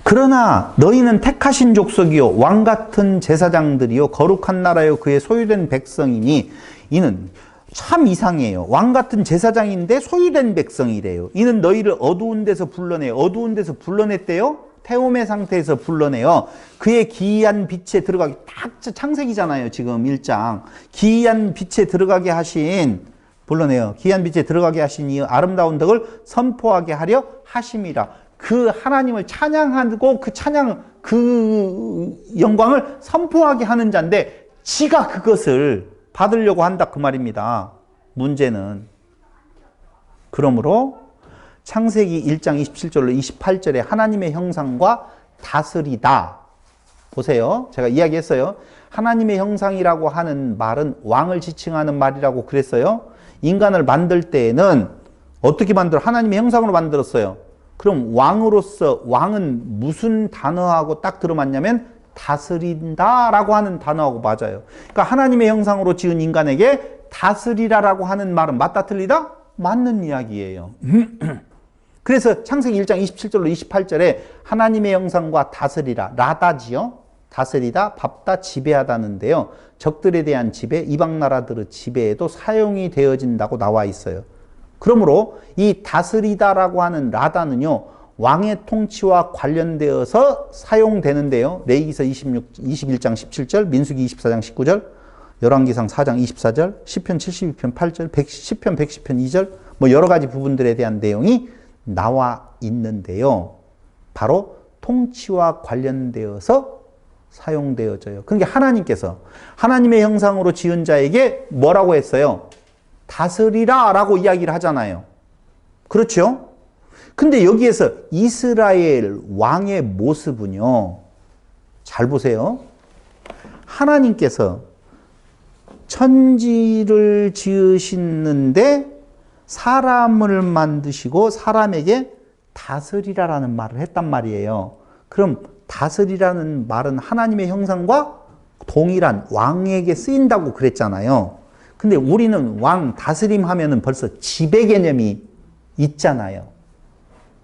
Speaker 1: 그러나 너희는 택하신 족속이요 왕 같은 제사장들이요 거룩한 나라요 그의 소유된 백성이니 이는 참 이상해요. 왕 같은 제사장인데 소유된 백성이래요. 이는 너희를 어두운 데서 불러내요. 어두운 데서 불러냈대요. 태움의 상태에서 불러내요. 그의 기이한 빛에 들어가게 딱 창세기잖아요. 지금 1장. 기이한 빛에 들어가게 하신 불러내요. 기이한 빛에 들어가게 하신 이 아름다운 덕을 선포하게 하려 하심이라. 그 하나님을 찬양하고 그 영광을 선포하게 하는 자인데 지가 그것을 받으려고 한다 그 말입니다. 문제는 그러므로 창세기 1장 27절로 28절에 하나님의 형상과 다스리다. 보세요. 제가 이야기했어요. 하나님의 형상이라고 하는 말은 왕을 지칭하는 말이라고 그랬어요. 인간을 만들 때에는 어떻게 하나님의 형상으로 만들었어요. 그럼 왕으로서 왕은 무슨 단어하고 딱 들어맞냐면 다스린다라고 하는 단어하고 맞아요. 그러니까 하나님의 형상으로 지은 인간에게 다스리라라고 하는 말은 맞다 틀리다? 맞는 이야기예요. 그래서 창세기 1장 27절로 28절에 하나님의 형상과 다스리라, 라다지요. 다스리다, 밟다, 지배하다는데요. 적들에 대한 지배, 이방 나라들의 지배에도 사용이 되어진다고 나와 있어요. 그러므로 이 다스리다라고 하는 라다는요. 왕의 통치와 관련되어서 사용되는데요. 레위기서 21장 17절, 민수기 24장 19절, 열왕기상 4장 24절, 시편 72편 8절, 10편 110편 2절 뭐 여러 가지 부분들에 대한 내용이 나와 있는데요. 바로 통치와 관련되어서 사용되어져요. 그러니까 하나님께서 하나님의 형상으로 지은 자에게 뭐라고 했어요? 다스리라 라고 이야기를 하잖아요. 그렇죠? 근데 여기에서 이스라엘 왕의 모습은요. 잘 보세요. 하나님께서 천지를 지으시는데 사람을 만드시고 사람에게 다스리라라는 말을 했단 말이에요. 그럼 다스리라는 말은 하나님의 형상과 동일한 왕에게 쓰인다고 그랬잖아요. 근데 우리는 왕, 다스림 하면은 벌써 지배 개념이 있잖아요.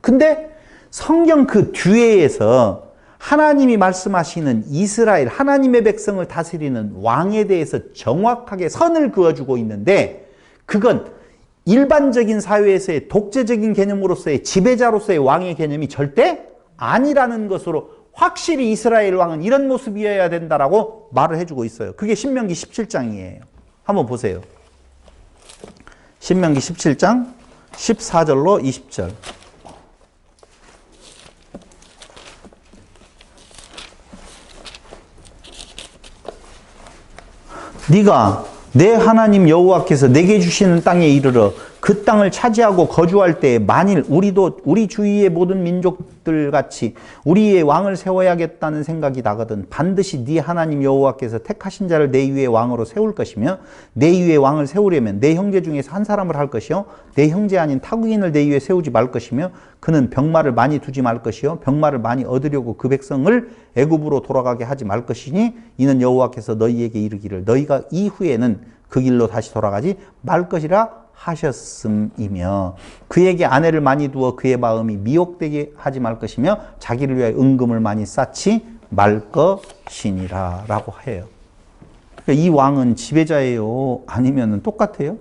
Speaker 1: 근데 성경 그 뒤에서 하나님이 말씀하시는 이스라엘, 하나님의 백성을 다스리는 왕에 대해서 정확하게 선을 그어주고 있는데 그건 일반적인 사회에서의 독재적인 개념으로서의 지배자로서의 왕의 개념이 절대 아니라는 것으로 확실히 이스라엘 왕은 이런 모습이어야 된다라고 말을 해주고 있어요. 그게 신명기 17장이에요. 한번 보세요. 신명기 17장 14절로 20절. 네가 내 하나님 여호와께서 내게 주시는 땅에 이르러 그 땅을 차지하고 거주할 때에 만일 우리도 우리 주위의 모든 민족들 같이 우리의 왕을 세워야겠다는 생각이 나거든 반드시 네 하나님 여호와께서 택하신 자를 내 위에 왕으로 세울 것이며 내 위에 왕을 세우려면 내 형제 중에서 한 사람을 할 것이요 내 형제 아닌 타국인을 내 위에 세우지 말 것이며 그는 병마를 많이 두지 말 것이요 병마를 많이 얻으려고 그 백성을 애굽으로 돌아가게 하지 말 것이니 이는 여호와께서 너희에게 이르기를 너희가 이후에는 그 길로 다시 돌아가지 말 것이라 하셨음이며 그에게 아내를 많이 두어 그의 마음이 미혹되게 하지 말 것이며 자기를 위하여 은금을 많이 쌓지 말 것이니라 라고 해요. 그러니까 이 왕은 지배자예요? 아니면 똑같아요?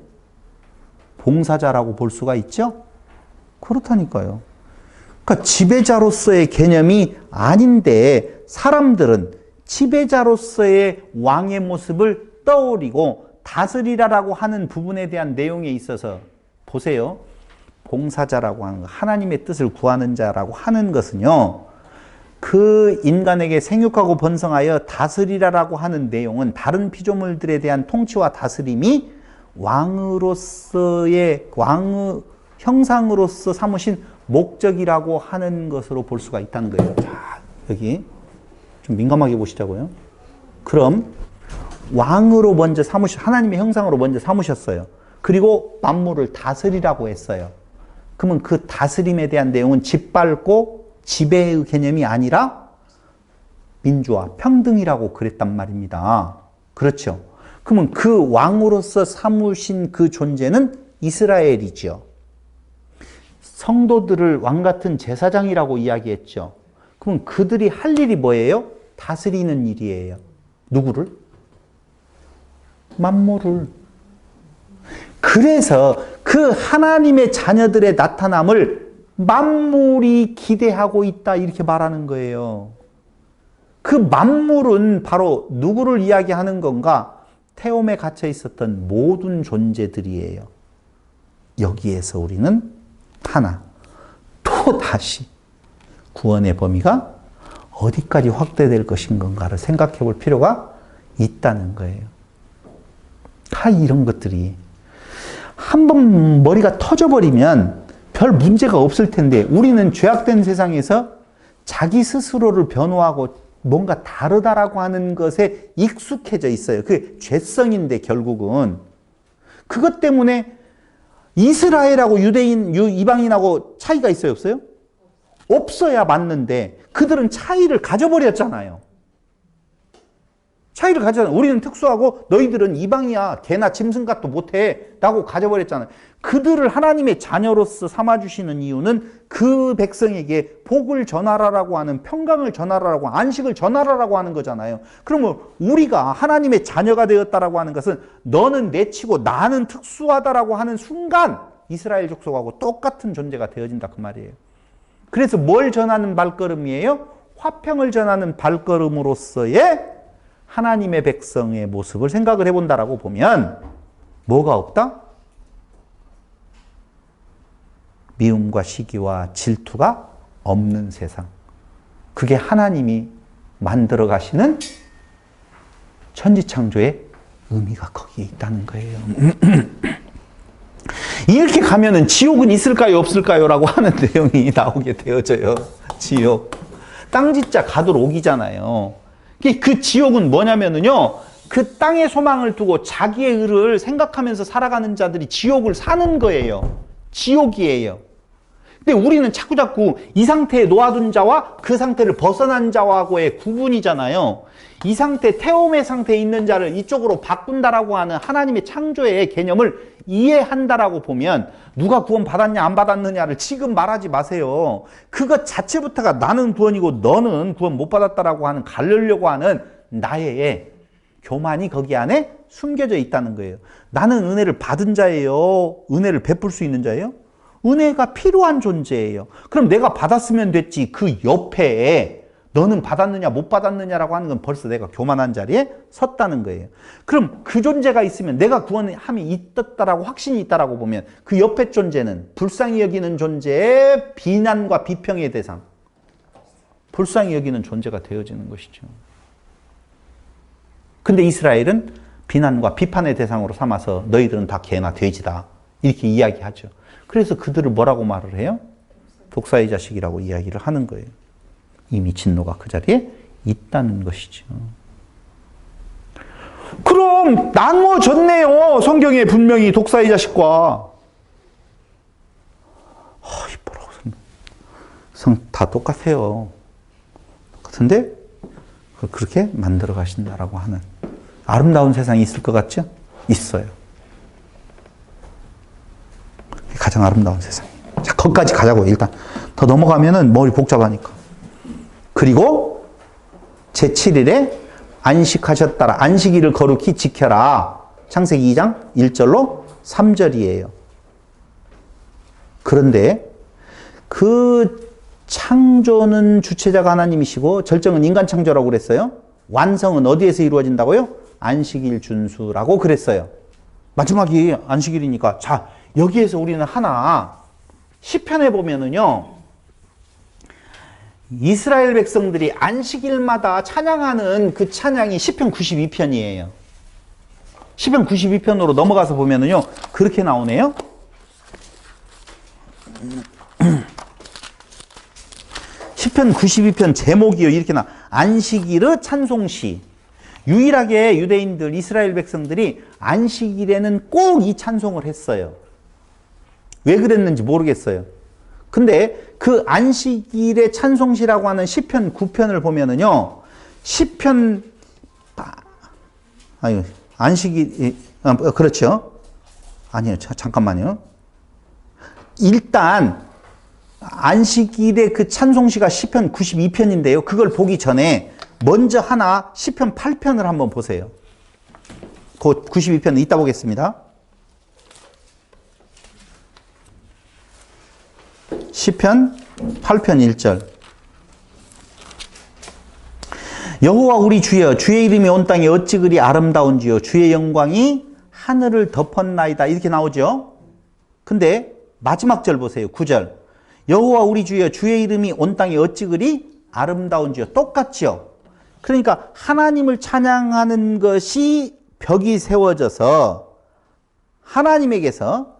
Speaker 1: 봉사자라고 볼 수가 있죠? 그렇다니까요. 그러니까 지배자로서의 개념이 아닌데 사람들은 지배자로서의 왕의 모습을 떠올리고 다스리라라고 하는 부분에 대한 내용에 있어서 보세요. 봉사자라고 하는 거, 하나님의 뜻을 구하는 자라고 하는 것은요, 그 인간에게 생육하고 번성하여 다스리라라고 하는 내용은 다른 피조물들에 대한 통치와 다스림이 왕으로서의 왕의 형상으로서 삼으신 목적이라고 하는 것으로 볼 수가 있다는 거예요. 자, 여기 좀 민감하게 보시자고요. 그럼 왕으로 먼저 하나님의 형상으로 먼저 삼으셨어요. 그리고 만물을 다스리라고 했어요. 그러면 그 다스림에 대한 내용은 짓밟고 지배의 개념이 아니라 민주화, 평등이라고 그랬단 말입니다. 그렇죠. 그러면 그 왕으로서 삼으신 그 존재는 이스라엘이죠. 성도들을 왕 같은 제사장이라고 이야기했죠. 그럼 그들이 할 일이 뭐예요? 다스리는 일이에요. 누구를? 만물을. 그래서 그 하나님의 자녀들의 나타남을 만물이 기대하고 있다 이렇게 말하는 거예요. 그 만물은 바로 누구를 이야기하는 건가? 태움에 갇혀 있었던 모든 존재들이에요. 여기에서 우리는 하나, 또 다시 구원의 범위가 어디까지 확대될 것인 건가를 생각해 볼 필요가 있다는 거예요. 다 이런 것들이 한번 머리가 터져버리면 별 문제가 없을 텐데 우리는 죄악된 세상에서 자기 스스로를 변호하고 뭔가 다르다라고 하는 것에 익숙해져 있어요. 그게 죄성인데 결국은 그것 때문에 이스라엘하고 유대인, 이방인하고 차이가 있어요, 없어요? 없어야 맞는데 그들은 차이를 가져버렸잖아요. 차이를 가져잖아요. 우리는 특수하고 너희들은 이방이야. 개나 짐승같도 못해. 라고 가져버렸잖아요. 그들을 하나님의 자녀로서 삼아주시는 이유는 그 백성에게 복을 전하라라고 하는, 평강을 전하라라고, 안식을 전하라라고 하는 거잖아요. 그러면 우리가 하나님의 자녀가 되었다라고 하는 것은 너는 내치고 나는 특수하다라고 하는 순간 이스라엘 족속하고 똑같은 존재가 되어진다 그 말이에요. 그래서 뭘 전하는 발걸음이에요? 화평을 전하는 발걸음으로서의 하나님의 백성의 모습을 생각을 해본다라고 보면 뭐가 없다? 미움과 시기와 질투가 없는 세상. 그게 하나님이 만들어 가시는 천지창조의 의미가 거기에 있다는 거예요. 이렇게 가면은 지옥은 있을까요, 없을까요? 라고 하는 내용이 나오게 되어져요. 지옥. 땅짓자 가도록 오기잖아요. 그 지옥은 뭐냐면은요, 그 땅의 소망을 두고 자기의 의를 생각하면서 살아가는 자들이 지옥을 사는 거예요. 지옥이에요. 근데 우리는 자꾸 이 상태에 놓아둔 자와 그 상태를 벗어난 자와의 구분이잖아요. 이 상태, 태움의 상태에 있는 자를 이쪽으로 바꾼다라고 하는 하나님의 창조의 개념을 이해한다라고 보면 누가 구원 받았냐 안 받았느냐를 지금 말하지 마세요. 그것 자체부터가 나는 구원이고 너는 구원 못 받았다라고 하는 가르려고 하는 나의 교만이 거기 안에 숨겨져 있다는 거예요. 나는 은혜를 받은 자예요? 은혜를 베풀 수 있는 자예요? 은혜가 필요한 존재예요. 그럼 내가 받았으면 됐지. 그 옆에 너는 받았느냐 못 받았느냐라고 하는 건 벌써 내가 교만한 자리에 섰다는 거예요. 그럼 그 존재가 있으면 내가 구원함이 있었다라고 확신이 있다라고 보면 그 옆에 존재는 불쌍히 여기는 존재의 비난과 비평의 대상, 불쌍히 여기는 존재가 되어지는 것이죠. 근데 이스라엘은 비난과 비판의 대상으로 삼아서 너희들은 다 개나 돼지다 이렇게 이야기하죠. 그래서 그들을 뭐라고 말을 해요? 독사의 자식이라고 이야기를 하는 거예요. 이 미친노가 그 자리에 있다는 것이죠. 그럼 나누어졌네요. 성경에 분명히 독사의 자식과 다 똑같아요. 똑같은데 그렇게 만들어 가신다라고 하는 아름다운 세상이 있을 것 같죠? 있어요. 가장 아름다운 세상. 자, 거기까지 가자고. 일단 더 넘어가면은 머리 복잡하니까. 그리고 제7일에 안식하셨다라. 안식일을 거룩히 지켜라. 창세기 2장 1절로 3절이에요. 그런데 그 창조는 주체자가 하나님이시고 절정은 인간 창조라고 그랬어요. 완성은 어디에서 이루어진다고요? 안식일 준수라고 그랬어요. 마지막이 안식일이니까 자, 여기에서 우리는 하나 시편에 보면은요, 이스라엘 백성들이 안식일마다 찬양하는 그 찬양이 시편 92편이에요. 시편 92편으로 넘어가서 보면은요, 그렇게 나오네요. 시편 92편 제목이요, 이렇게 안식일의 찬송시. 유일하게 유대인들, 이스라엘 백성들이 안식일에는 꼭 이 찬송을 했어요. 왜 그랬는지 모르겠어요. 근데 그 안식일의 찬송시라고 하는 시편 9편을 보면은요, 시편, 안식일, 그렇죠. 아니요, 잠깐만요. 일단, 안식일의 그 찬송시가 시편 92편인데요. 그걸 보기 전에 먼저 하나 시편 8편을 한번 보세요. 그 92편은 이따 보겠습니다. 시편 8편 1절. 여호와 우리 주여, 주의 이름이 온 땅에 어찌 그리 아름다운지요, 주의 영광이 하늘을 덮었나이다, 이렇게 나오죠. 근데 마지막 절 보세요. 9절. 여호와 우리 주여, 주의 이름이 온 땅에 어찌 그리 아름다운지요. 똑같죠. 그러니까 하나님을 찬양하는 것이 벽이 세워져서 하나님에게서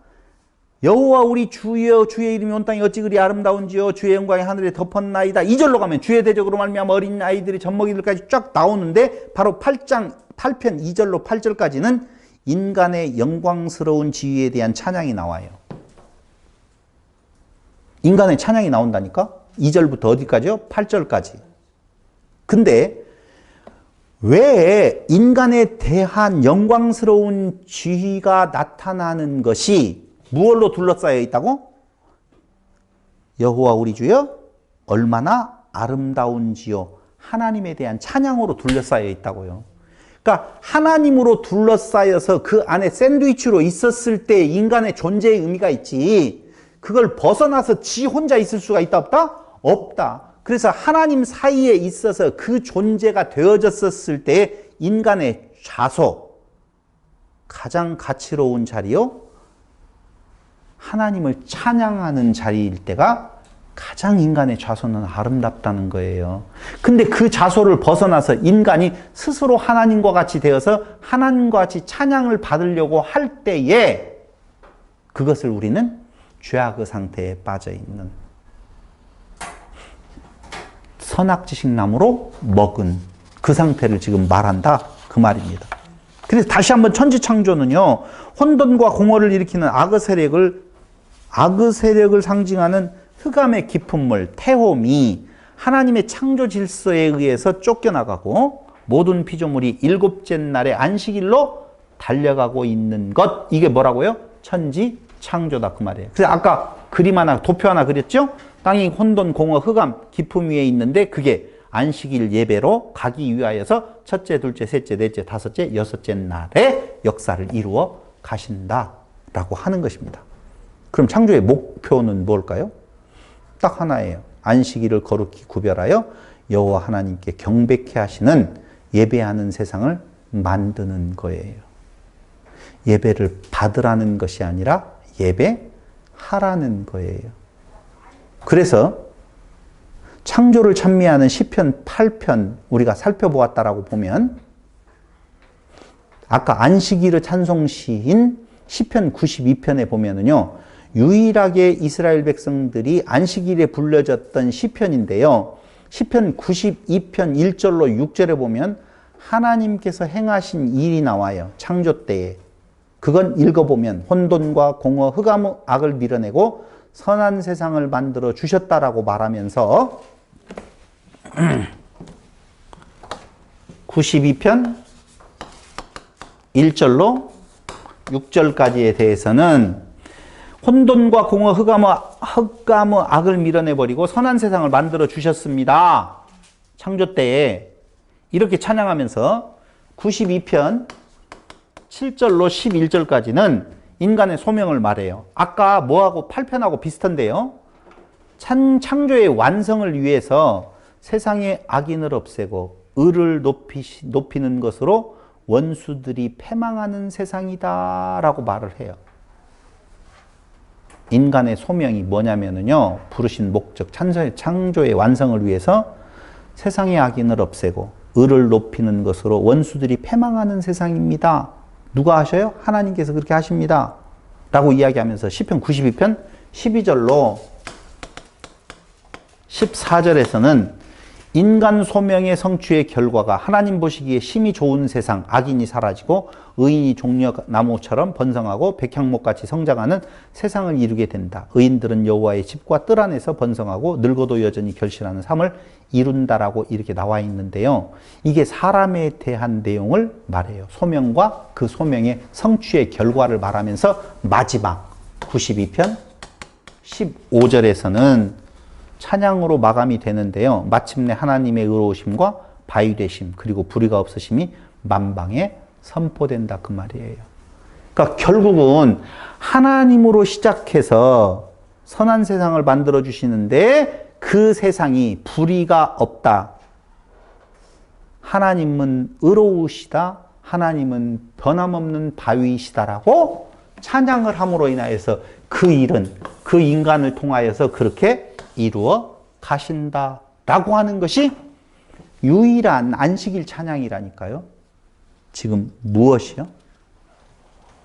Speaker 1: 여호와 우리 주여, 주의 이름이 온 땅에 어찌 그리 아름다운지요, 주의 영광이 하늘에 덮었나이다. 2절로 가면 주의 대적으로 말미암아 어린 아이들이 젖먹이들까지 쫙 나오는데, 바로 8편 2절로 8절까지는 인간의 영광스러운 지위에 대한 찬양이 나와요. 인간의 찬양이 나온다니까? 2절부터 어디까지요? 8절까지. 근데 왜 인간에 대한 영광스러운 지위가 나타나는 것이 무엇로 둘러싸여 있다고? 여호와 우리 주여, 얼마나 아름다운지요. 하나님에 대한 찬양으로 둘러싸여 있다고요. 그러니까 하나님으로 둘러싸여서 그 안에 샌드위치로 있었을 때 인간의 존재의 의미가 있지, 그걸 벗어나서 지 혼자 있을 수가 있다 없다? 없다. 그래서 하나님 사이에 있어서 그 존재가 되어졌었을 때 인간의 좌소, 가장 가치로운 자리요, 하나님을 찬양하는 자리일 때가 가장 인간의 좌소는 아름답다는 거예요. 근데 그 좌소를 벗어나서 인간이 스스로 하나님과 같이 되어서 하나님과 같이 찬양을 받으려고 할 때에 그것을 우리는 죄악의 상태에 빠져 있는, 선악지식나무로 먹은 그 상태를 지금 말한다, 그 말입니다. 그래서 다시 한번 천지창조는요, 혼돈과 공허를 일으키는 악의 세력을 상징하는 흑암의 깊은 물, 태홈이 하나님의 창조 질서에 의해서 쫓겨나가고 모든 피조물이 일곱째 날의 안식일로 달려가고 있는 것, 이게 뭐라고요? 천지창조다, 그 말이에요. 그래서 아까 그림 하나, 도표 하나 그렸죠? 땅이 혼돈, 공허, 흑암, 깊음 위에 있는데 그게 안식일 예배로 가기 위하여서 첫째, 둘째, 셋째, 넷째, 다섯째, 여섯째 날에 역사를 이루어 가신다라고 하는 것입니다. 그럼 창조의 목표는 뭘까요? 딱 하나예요. 안식일을 거룩히 구별하여 여호와 하나님께 경배케 하시는, 예배하는 세상을 만드는 거예요. 예배를 받으라는 것이 아니라 예배하라는 거예요. 그래서 창조를 찬미하는 시편 8편 우리가 살펴보았다라고 보면, 아까 안식일의 찬송시인 시편 92편에 보면은요, 유일하게 이스라엘 백성들이 안식일에 불려졌던 시편인데요, 시편 92편 1절로 6절에 보면 하나님께서 행하신 일이 나와요. 창조 때에. 그건 읽어보면 혼돈과 공허, 흑암, 악을 밀어내고 선한 세상을 만들어 주셨다라고 말하면서 92편 1절로 6절까지에 대해서는 혼돈과 공허, 흑암의 악을 밀어내버리고 선한 세상을 만들어 주셨습니다. 창조 때에. 이렇게 찬양하면서 92편 7절로 11절까지는 인간의 소명을 말해요. 아까 뭐하고 8편하고 비슷한데요. 창조의 완성을 위해서 세상의 악인을 없애고 을을 높이는 것으로 원수들이 패망하는 세상이다라고 말을 해요. 인간의 소명이 뭐냐면요, 부르신 목적, 창조의 완성을 위해서 세상의 악인을 없애고 을을 높이는 것으로 원수들이 패망하는 세상입니다. 누가 하셔요? 하나님께서 그렇게 하십니다. 라고 이야기하면서 시편 92편 12절로 14절에서는 인간 소명의 성취의 결과가 하나님 보시기에 심히 좋은 세상, 악인이 사라지고 의인이 종려나무처럼 번성하고 백향목같이 성장하는 세상을 이루게 된다. 의인들은 여호와의 집과 뜰 안에서 번성하고 늙어도 여전히 결실하는 삶을 이룬다라고 이렇게 나와 있는데요. 이게 사람에 대한 내용을 말해요. 소명과 그 소명의 성취의 결과를 말하면서 마지막 92편 15절에서는 찬양으로 마감이 되는데요. 마침내 하나님의 의로우심과 바위되심 그리고 불의가 없으심이 만방에 선포된다 그 말이에요. 그러니까 결국은 하나님으로 시작해서 선한 세상을 만들어 주시는데 그 세상이 불의가 없다. 하나님은 의로우시다. 하나님은 변함없는 바위시다라고 찬양을 함으로 인하여서 그 일은 그 인간을 통하여서 그렇게 이루어 가신다라고 하는 것이 유일한 안식일 찬양이라니까요. 지금 무엇이요?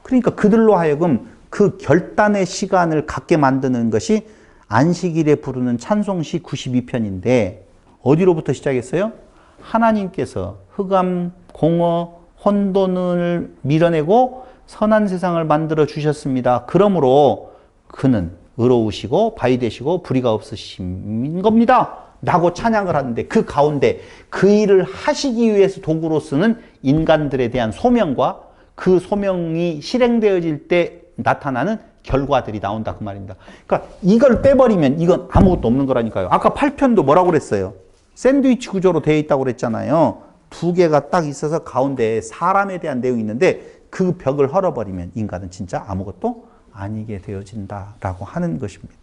Speaker 1: 그러니까 그들로 하여금 그 결단의 시간을 갖게 만드는 것이 안식일에 부르는 찬송시 92편인데 어디로부터 시작했어요? 하나님께서 흑암, 공허, 혼돈을 밀어내고 선한 세상을 만들어 주셨습니다. 그러므로 그는 의로우시고 바위 되시고 불의가 없으신 겁니다. 라고 찬양을 하는데 그 가운데 그 일을 하시기 위해서 도구로 쓰는 인간들에 대한 소명과 그 소명이 실행되어질 때 나타나는 결과들이 나온다 그 말입니다. 그러니까 이걸 빼버리면 이건 아무것도 없는 거라니까요. 아까 8편도 뭐라고 그랬어요? 샌드위치 구조로 되어 있다고 그랬잖아요. 두 개가 딱 있어서 가운데에 사람에 대한 내용이 있는데 그 벽을 헐어버리면 인간은 진짜 아무것도 아니게 되어진다라고 하는 것입니다.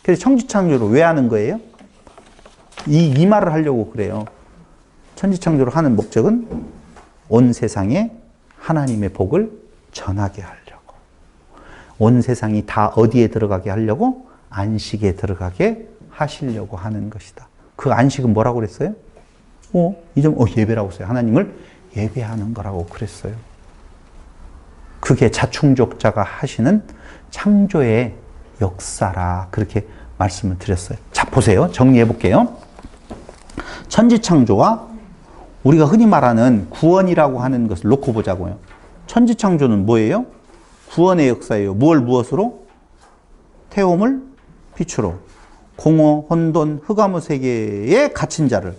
Speaker 1: 그래서 천지창조를 왜 하는 거예요? 이 말을 하려고 그래요. 천지창조를 하는 목적은 온 세상에 하나님의 복을 전하게 하려고. 온 세상이 다 어디에 들어가게 하려고? 안식에 들어가게 하시려고 하는 것이다. 그 안식은 뭐라고 그랬어요? 예배라고 했어요. 하나님을 예배하는 거라고 그랬어요. 그게 자충족자가 하시는 창조의 역사라 그렇게 말씀을 드렸어요. 자, 보세요. 정리해 볼게요. 천지창조와 우리가 흔히 말하는 구원이라고 하는 것을 놓고 보자고요. 천지창조는 뭐예요? 구원의 역사예요. 무엇으로? 태움을 빛으로 공허, 혼돈, 흑암의 세계에 갇힌 자를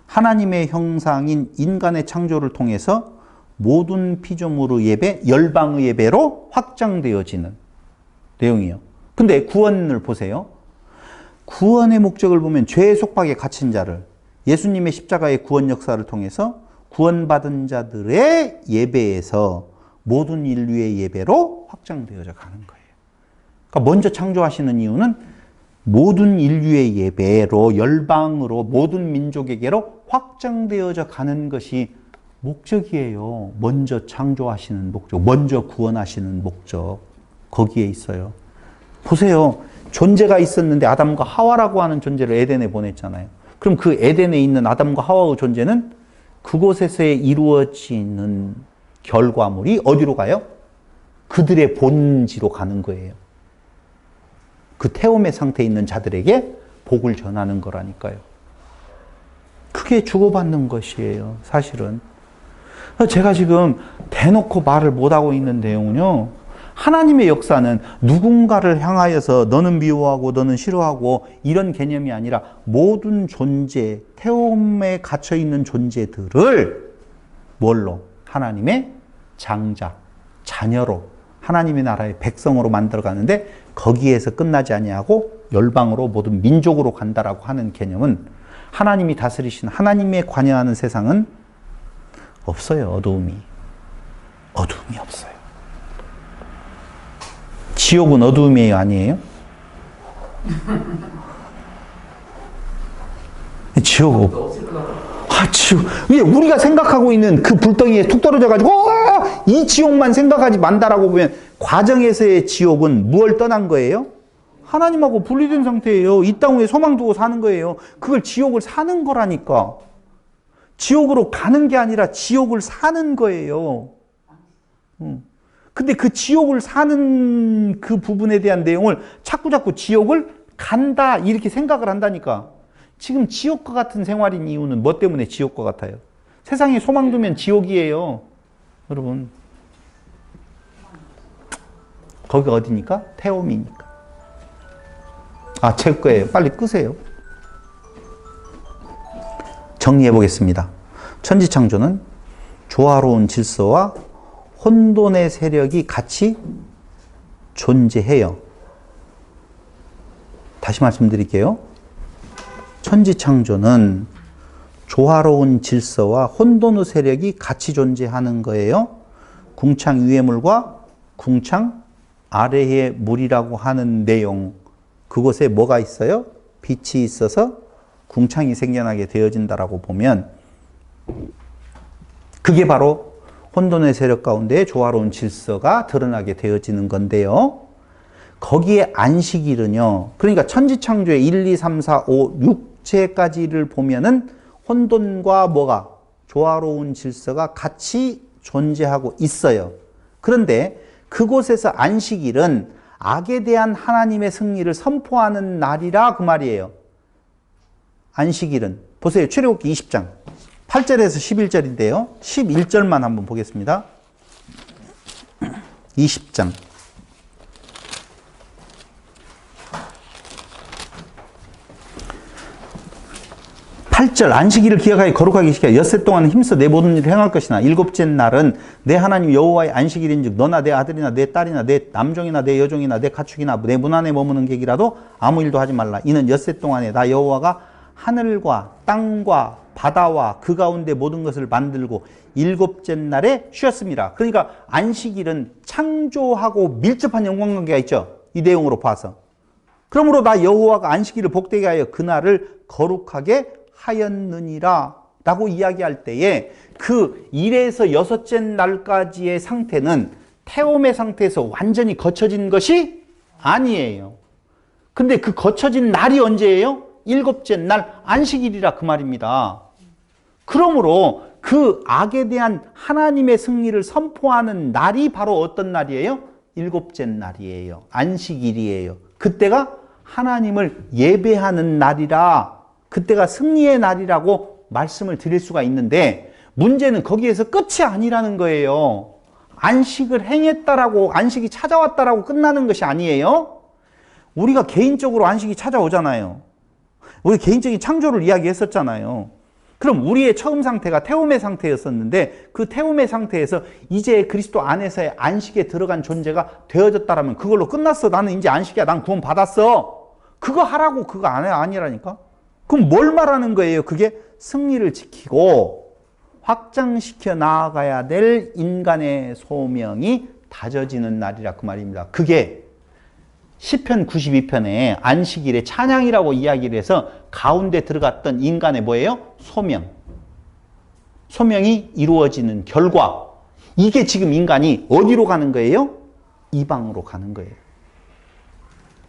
Speaker 1: 하나님의 형상인 인간의 창조를 통해서 모든 피조물의 예배, 열방의 예배로 확장되어지는 내용이에요. 근데 구원을 보세요. 구원의 목적을 보면 죄의 속박에 갇힌 자를 예수님의 십자가의 구원 역사를 통해서 구원받은 자들의 예배에서 모든 인류의 예배로 확장되어져 가는 거예요. 그러니까 먼저 창조하시는 이유는 모든 인류의 예배로 열방으로 모든 민족에게로 확장되어져 가는 것이 목적이에요. 먼저 창조하시는 목적, 먼저 구원하시는 목적 거기에 있어요. 보세요. 존재가 있었는데 아담과 하와라고 하는 존재를 에덴에 보냈잖아요. 그럼 그 에덴에 있는 아담과 하와의 존재는 그곳에서 이루어지는 결과물이 어디로 가요? 그들의 본지로 가는 거예요. 그 태움의 상태에 있는 자들에게 복을 전하는 거라니까요. 그게 주고받는 것이에요. 사실은. 제가 지금 대놓고 말을 못하고 있는 내용은요. 하나님의 역사는 누군가를 향하여서 너는 미워하고 너는 싫어하고 이런 개념이 아니라 모든 존재, 태움에 갇혀있는 존재들을 뭘로? 하나님의 장자, 자녀로 하나님의 나라의 백성으로 만들어가는데 거기에서 끝나지 아니하고 열방으로 모든 민족으로 간다라고 하는 개념은 하나님이 다스리신 하나님의 관여하는 세상은 없어요. 어두움이 없어요. 지옥은 어두움이에요? 아니에요? 지옥 지옥. 왜 우리가 생각하고 있는 그 불덩이에 툭 떨어져가지고, 이 지옥만 생각하지 만다라고 보면, 과정에서의 지옥은 무엇을 떠난 거예요? 하나님하고 분리된 상태예요. 이 땅 위에 소망 두고 사는 거예요. 그걸 지옥을 사는 거라니까. 지옥으로 가는 게 아니라 지옥을 사는 거예요. 근데 그 지옥을 사는 그 부분에 대한 내용을 자꾸 지옥을 간다 이렇게 생각을 한다니까. 지금 지옥과 같은 생활인 이유는 뭐 때문에 지옥과 같아요? 세상에 소망 두면 지옥이에요. 여러분. 거기가 어디니까? 태움이니까. 제 거예요. 빨리 끄세요. 정리해 보겠습니다. 천지창조는 조화로운 질서와 혼돈의 세력이 같이 존재해요. 다시 말씀드릴게요. 천지창조는 조화로운 질서와 혼돈의 세력이 같이 존재하는 거예요. 궁창 위의 물과 궁창 아래의 물이라고 하는 내용, 그곳에 뭐가 있어요? 빛이 있어서 궁창이 생겨나게 되어진다라고 보면 그게 바로 혼돈의 세력 가운데 조화로운 질서가 드러나게 되어지는 건데요. 거기에 안식일은요. 그러니까 천지창조의 1, 2, 3, 4, 5, 6체까지를 보면은 혼돈과 뭐가? 조화로운 질서가 같이 존재하고 있어요. 그런데 그곳에서 안식일은 악에 대한 하나님의 승리를 선포하는 날이라 그 말이에요. 안식일은. 보세요. 출애굽기 20장. 8절에서 11절인데요. 11절만 한번 보겠습니다. 20장. 8절 안식일을 기억하여 거룩하게 지켜 엿새 동안 힘써 내 모든 일을 행할 것이나 일곱째 날은 내 하나님 여호와의 안식일인즉 너나 내 아들이나 내 딸이나 내 남종이나 내 여종이나 내 가축이나 내 문 안에 머무는 객이라도 아무 일도 하지 말라. 이는 엿새 동안에 나 여호와가 하늘과 땅과 바다와 그 가운데 모든 것을 만들고 일곱째 날에 쉬었습니다. 그러니까 안식일은 창조하고 밀접한 연관관계가 있죠. 이 내용으로 봐서. 그러므로 나 여호와가 안식일을 복되게 하여 그날을 거룩하게 하였느니라 라고 이야기할 때에 그 1에서 6째 날까지의 상태는 태움의 상태에서 완전히 거쳐진 것이 아니에요. 근데 그 거쳐진 날이 언제예요? 7째 날 안식일이라 그 말입니다. 그러므로 그 악에 대한 하나님의 승리를 선포하는 날이 바로 어떤 날이에요? 7째 날이에요. 안식일이에요. 그때가 하나님을 예배하는 날이라, 그때가 승리의 날이라고 말씀을 드릴 수가 있는데, 문제는 거기에서 끝이 아니라는 거예요. 안식을 행했다라고, 안식이 찾아왔다라고 끝나는 것이 아니에요. 우리가 개인적으로 안식이 찾아오잖아요. 우리 개인적인 창조를 이야기했었잖아요. 그럼 우리의 처음 상태가 태움의 상태였었는데 그 태움의 상태에서 이제 그리스도 안에서의 안식에 들어간 존재가 되어졌다라면 그걸로 끝났어. 나는 이제 안식이야. 난 구원 받았어. 그거 하라고 그거 아니라니까. 그럼 뭘 말하는 거예요? 그게 승리를 지키고 확장시켜 나아가야 될 인간의 소명이 다져지는 날이라 그 말입니다. 그게 시편 92편에 안식일의 찬양이라고 이야기를 해서 가운데 들어갔던 인간의 뭐예요? 소명. 소명이 이루어지는 결과. 이게 지금 인간이 어디로 가는 거예요? 이방으로 가는 거예요.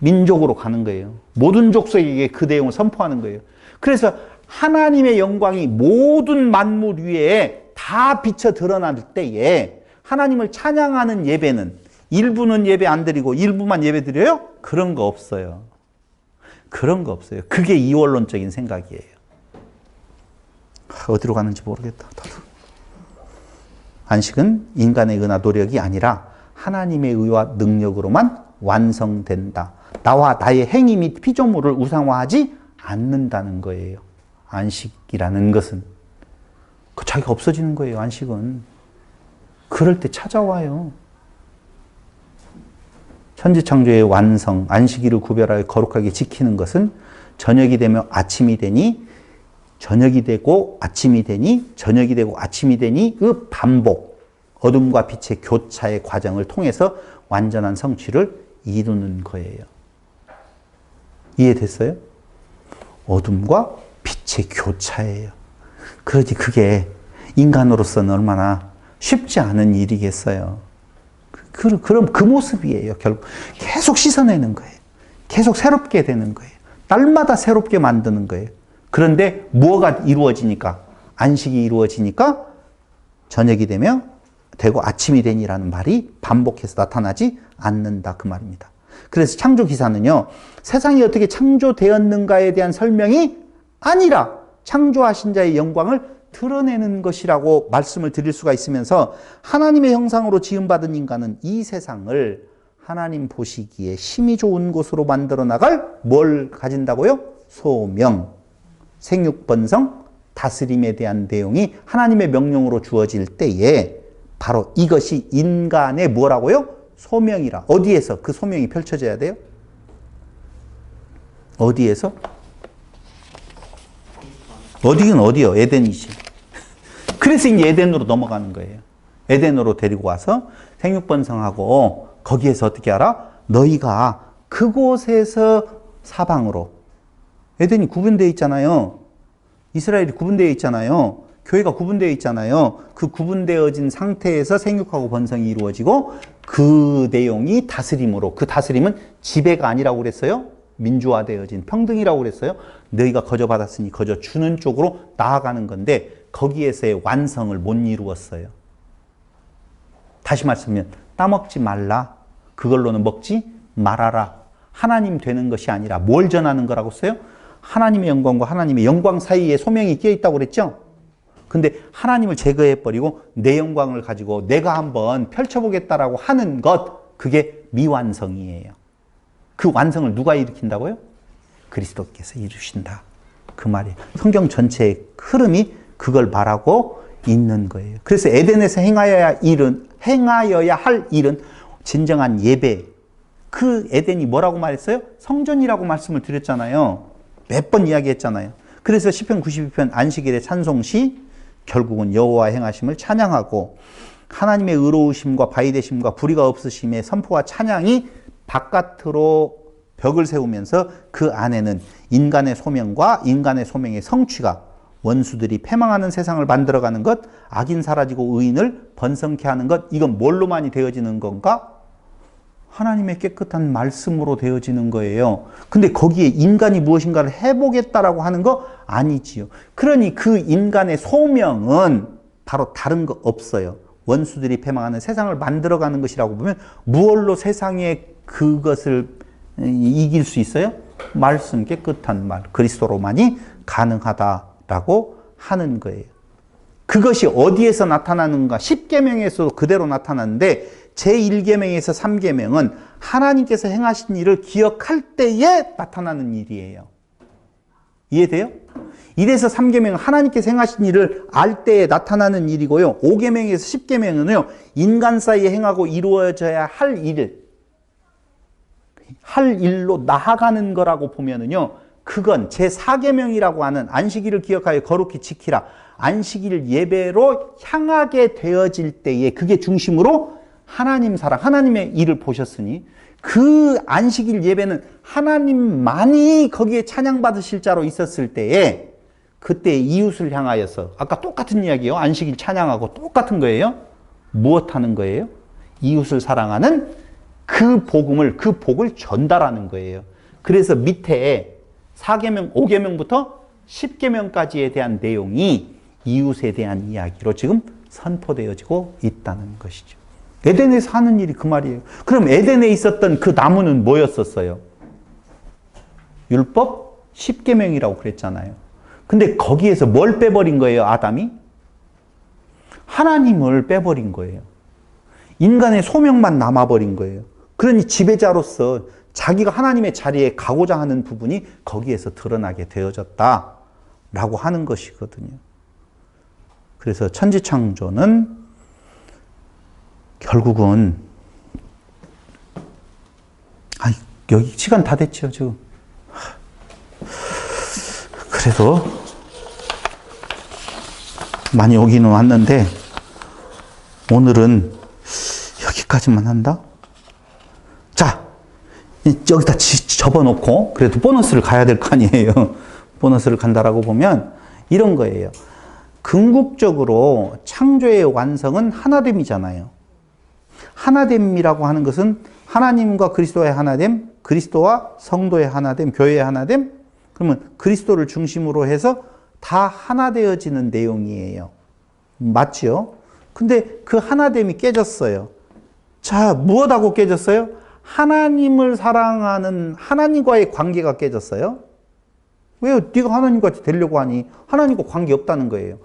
Speaker 1: 민족으로 가는 거예요. 모든 족속에게 그 내용을 선포하는 거예요. 그래서 하나님의 영광이 모든 만물 위에 다 비쳐 드러날 때에 하나님을 찬양하는 예배는 일부는 예배 안 드리고 일부만 예배 드려요? 그런 거 없어요. 그런 거 없어요. 그게 이원론적인 생각이에요. 어디로 가는지 모르겠다. 안식은 인간의 의나 노력이 아니라 하나님의 의와 능력으로만 완성된다. 나와 나의 행위 및 피조물을 우상화하지 않는다는 거예요. 안식이라는 것은. 자기가 없어지는 거예요. 안식은. 그럴 때 찾아와요. 천지창조의 완성, 안식일을 구별하여 거룩하게 지키는 것은 저녁이 되면 아침이 되니, 저녁이 되고 아침이 되니, 저녁이 되고 아침이 되니 그 반복, 어둠과 빛의 교차의 과정을 통해서 완전한 성취를 이루는 거예요. 이해됐어요? 어둠과 빛의 교차예요. 그러지 그게 인간으로서는 얼마나 쉽지 않은 일이겠어요. 그럼 그 모습이에요. 결국 계속 씻어내는 거예요. 계속 새롭게 되는 거예요. 날마다 새롭게 만드는 거예요. 그런데 무엇가 이루어지니까, 안식이 이루어지니까 저녁이 되고 아침이 되니라는 말이 반복해서 나타나지 않는다 그 말입니다. 그래서 창조기사는요, 세상이 어떻게 창조되었는가에 대한 설명이 아니라 창조하신 자의 영광을 드러내는 것이라고 말씀을 드릴 수가 있으면서, 하나님의 형상으로 지음받은 인간은 이 세상을 하나님 보시기에 심히 좋은 곳으로 만들어 나갈 뭘 가진다고요? 소명, 생육번성, 다스림에 대한 내용이 하나님의 명령으로 주어질 때에 바로 이것이 인간의 뭐라고요? 소명이라. 어디에서 그 소명이 펼쳐져야 돼요? 어디에서? 어디긴 어디요? 에덴이지. 그래서 이제 에덴으로 넘어가는 거예요. 에덴으로 데리고 와서 생육번성하고, 거기에서 어떻게 알아? 너희가 그곳에서 사방으로, 에덴이 구분되어 있잖아요. 이스라엘이 구분되어 있잖아요. 교회가 구분되어 있잖아요. 그 구분되어진 상태에서 생육하고 번성이 이루어지고, 그 내용이 다스림으로, 그 다스림은 지배가 아니라고 그랬어요. 민주화되어진 평등이라고 그랬어요. 너희가 거저받았으니 거저 주는 쪽으로 나아가는 건데, 거기에서의 완성을 못 이루었어요. 다시 말씀하면 따먹지 말라, 그걸로는 먹지 말아라. 하나님 되는 것이 아니라 뭘 전하는 거라고 써요? 하나님의 영광과 하나님의 영광 사이에 소명이 끼어 있다고 그랬죠? 근데 하나님을 제거해버리고 내 영광을 가지고 내가 한번 펼쳐보겠다라고 하는 것, 그게 미완성이에요. 그 완성을 누가 일으킨다고요? 그리스도께서 이루신다 그 말이에요. 성경 전체의 흐름이 그걸 말하고 있는 거예요. 그래서 에덴에서 행하여야 할 일은 진정한 예배. 그 에덴이 뭐라고 말했어요? 성전이라고 말씀을 드렸잖아요. 몇 번 이야기했잖아요. 그래서 시편 92편 안식일의 찬송시, 결국은 여호와의 행하심을 찬양하고 하나님의 의로우심과 바위되심과 불의가 없으심의 선포와 찬양이 바깥으로 벽을 세우면서 그 안에는 인간의 소명과 인간의 소명의 성취가, 원수들이 패망하는 세상을 만들어가는 것, 악인 사라지고 의인을 번성케 하는 것, 이건 뭘로만이 되어지는 건가? 하나님의 깨끗한 말씀으로 되어지는 거예요. 근데 거기에 인간이 무엇인가를 해보겠다라고 하는 거 아니지요. 그러니 그 인간의 소명은 바로 다른 거 없어요. 원수들이 패망하는 세상을 만들어가는 것이라고 보면 무엇로 세상에 그것을 이길 수 있어요? 말씀, 깨끗한 말, 그리스도로만이 가능하다라고 하는 거예요. 그것이 어디에서 나타나는가? 10계명에서도 그대로 나타나는데 제1계명에서 3계명은 하나님께서 행하신 일을 기억할 때에 나타나는 일이에요. 이해돼요? 1에서 3계명은 하나님께서 행하신 일을 알 때에 나타나는 일이고요. 5계명에서 10계명은요, 인간 사이에 행하고 이루어져야 할 일로 나아가는 거라고 보면은요, 그건 제4계명이라고 하는 안식일을 기억하여 거룩히 지키라, 안식일 예배로 향하게 되어질 때에 그게 중심으로 하나님 사랑, 하나님의 일을 보셨으니 그 안식일 예배는 하나님만이 거기에 찬양받으실 자로 있었을 때에 그때 이웃을 향하여서, 아까 똑같은 이야기예요. 안식일 찬양하고 똑같은 거예요. 무엇 하는 거예요? 이웃을 사랑하는 그 복을 전달하는 거예요. 그래서 밑에 4계명, 5계명부터 10계명까지에 대한 내용이 이웃에 대한 이야기로 지금 선포되어지고 있다는 것이죠. 에덴에서 하는 일이 그 말이에요. 그럼 에덴에 있었던 그 나무는 뭐였었어요? 율법 10계명이라고 그랬잖아요. 근데 거기에서 뭘 빼버린 거예요, 아담이? 하나님을 빼버린 거예요. 인간의 소명만 남아버린 거예요. 그러니 지배자로서 자기가 하나님의 자리에 가고자 하는 부분이 거기에서 드러나게 되어졌다라고 하는 것이거든요. 그래서 천지창조는 결국은, 여기 시간 다 됐죠, 지금. 그래도 많이 오기는 왔는데 오늘은 여기까지만 한다. 자, 여기다 접어놓고 그래도 보너스를 가야 될 거 아니에요. 보너스를 간다라고 보면 이런 거예요. 궁극적으로 창조의 완성은 하나됨이잖아요. 하나됨이라고 하는 것은 하나님과 그리스도의 하나됨, 그리스도와 성도의 하나됨, 교회의 하나됨, 그러면 그리스도를 중심으로 해서 다 하나 되어지는 내용이에요. 맞죠? 근데 그 하나됨이 깨졌어요. 자, 무엇하고 깨졌어요? 하나님을 사랑하는 하나님과의 관계가 깨졌어요. 왜요? 네가 하나님같이 되려고 하니 하나님과 관계 없다는 거예요.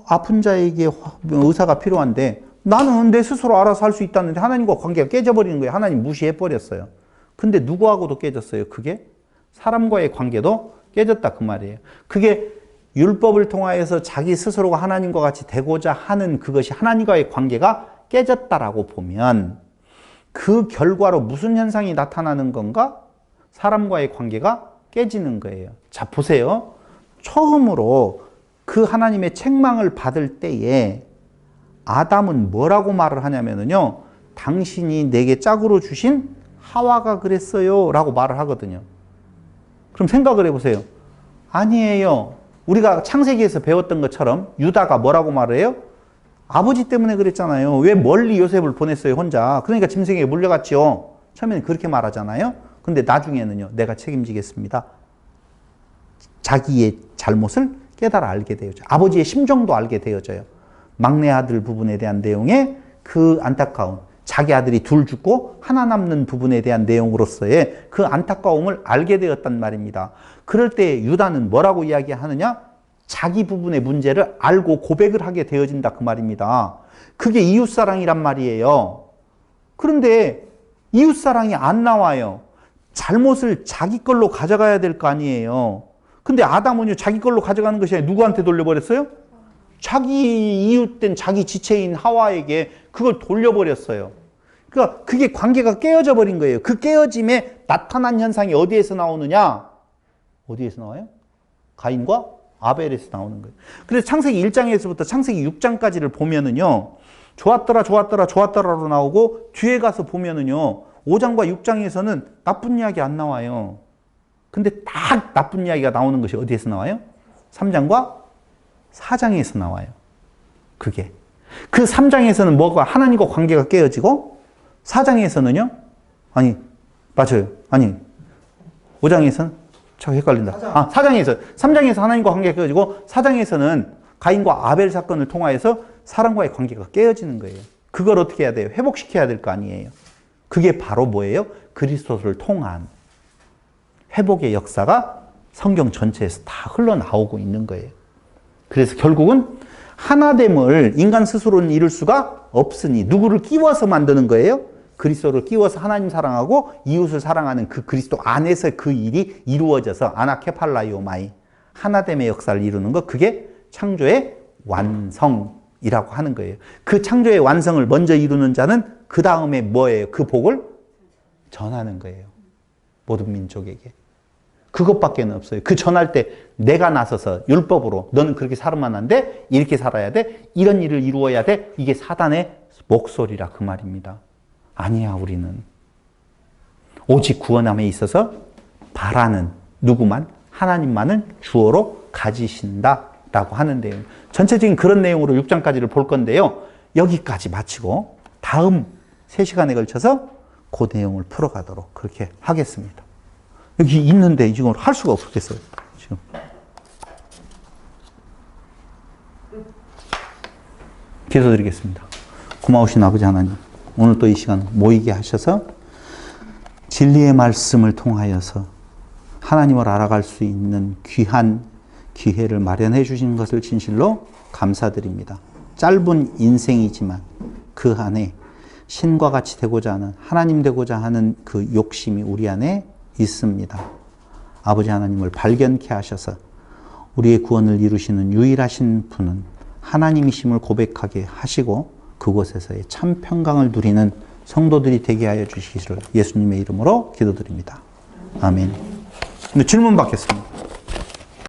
Speaker 1: 아픈 자에게 의사가 필요한데 나는 내 스스로 알아서 할 수 있다는데 하나님과 관계가 깨져버리는 거예요. 하나님 무시해버렸어요. 근데 누구하고도 깨졌어요? 그게 사람과의 관계도 깨졌다 그 말이에요. 그게 율법을 통하여서 자기 스스로가 하나님과 같이 되고자 하는 그것이 하나님과의 관계가 깨졌다라고 보면 그 결과로 무슨 현상이 나타나는 건가? 사람과의 관계가 깨지는 거예요. 자, 보세요. 처음으로 그 하나님의 책망을 받을 때에 아담은 뭐라고 말을 하냐면요. 당신이 내게 짝으로 주신 하와가 그랬어요. 라고 말을 하거든요. 그럼 생각을 해보세요. 아니에요. 우리가 창세기에서 배웠던 것처럼 유다가 뭐라고 말을 해요? 아버지 때문에 그랬잖아요. 왜 멀리 요셉을 보냈어요, 혼자. 그러니까 짐승에게 물려갔죠. 처음에는 그렇게 말하잖아요. 근데 나중에는요, 내가 책임지겠습니다. 자기의 잘못을 깨달아 알게 되어져요. 아버지의 심정도 알게 되어져요. 막내 아들 부분에 대한 내용의 그 안타까움, 자기 아들이 둘 죽고 하나 남는 부분에 대한 내용으로서의 그 안타까움을 알게 되었단 말입니다. 그럴 때 유다는 뭐라고 이야기하느냐? 자기 부분의 문제를 알고 고백을 하게 되어진다 그 말입니다. 그게 이웃사랑이란 말이에요. 그런데 이웃사랑이 안 나와요. 잘못을 자기 걸로 가져가야 될 거 아니에요. 근데 아담은요, 자기 걸로 가져가는 것이 아니라 누구한테 돌려버렸어요? 자기 이웃된 자기 지체인 하와에게 그걸 돌려버렸어요. 그러니까 그게 관계가 깨어져 버린 거예요. 그 깨어짐에 나타난 현상이 어디에서 나오느냐? 어디에서 나와요? 가인과 아벨에서 나오는 거예요. 그래서 창세기 1장에서부터 창세기 6장까지를 보면은요, 좋았더라로 나오고, 뒤에 가서 보면은요, 5장과 6장에서는 나쁜 이야기 안 나와요. 근데 딱 나쁜 이야기가 나오는 것이 어디에서 나와요? 3장과 4장에서 나와요. 그게. 그 3장에서는 뭐가 하나님과 관계가 깨어지고, 4장에서는요? 아니, 맞아요. 아니, 5장에서는? 참 헷갈린다. 3장에서 하나님과 관계가 깨어지고, 4장에서는 가인과 아벨 사건을 통하여서 사람과의 관계가 깨어지는 거예요. 그걸 어떻게 해야 돼요? 회복시켜야 될 거 아니에요. 그게 바로 뭐예요? 그리스도를 통한 회복의 역사가 성경 전체에서 다 흘러나오고 있는 거예요. 그래서 결국은 하나됨을 인간 스스로는 이룰 수가 없으니 누구를 끼워서 만드는 거예요? 그리스도를 끼워서 하나님 사랑하고 이웃을 사랑하는 그 그리스도 안에서 그 일이 이루어져서 아나케팔라이오마이 하나됨의 역사를 이루는 것, 그게 창조의 완성이라고 하는 거예요. 그 창조의 완성을 먼저 이루는 자는 그 다음에 뭐예요? 그 복을 전하는 거예요. 모든 민족에게. 그것밖에 없어요. 그 전할 때 내가 나서서 율법으로 너는 그렇게 살아만 안 돼? 이렇게 살아야 돼? 이런 일을 이루어야 돼? 이게 사단의 목소리라 그 말입니다. 아니야, 우리는. 오직 구원함에 있어서 바라는 누구만? 하나님만을 주어로 가지신다 라고 하는데요. 전체적인 그런 내용으로 6장까지를 볼 건데요. 여기까지 마치고 다음 3시간에 걸쳐서 그 내용을 풀어가도록 그렇게 하겠습니다. 여기 있는데 지금 할 수가 없겠어요. 지금. 기도드리겠습니다. 고마우신 아버지 하나님, 오늘 또 이 시간 모이게 하셔서 진리의 말씀을 통하여서 하나님을 알아갈 수 있는 귀한 기회를 마련해 주신 것을 진실로 감사드립니다. 짧은 인생이지만 그 안에 신과 같이 되고자 하는, 하나님 되고자 하는 그 욕심이 우리 안에 있습니다. 아버지 하나님을 발견케 하셔서 우리의 구원을 이루시는 유일하신 분은 하나님이심을 고백하게 하시고 그곳에서의 참 평강을 누리는 성도들이 되게 하여 주시기를 예수님의 이름으로 기도드립니다. 아멘. 질문 받겠습니다.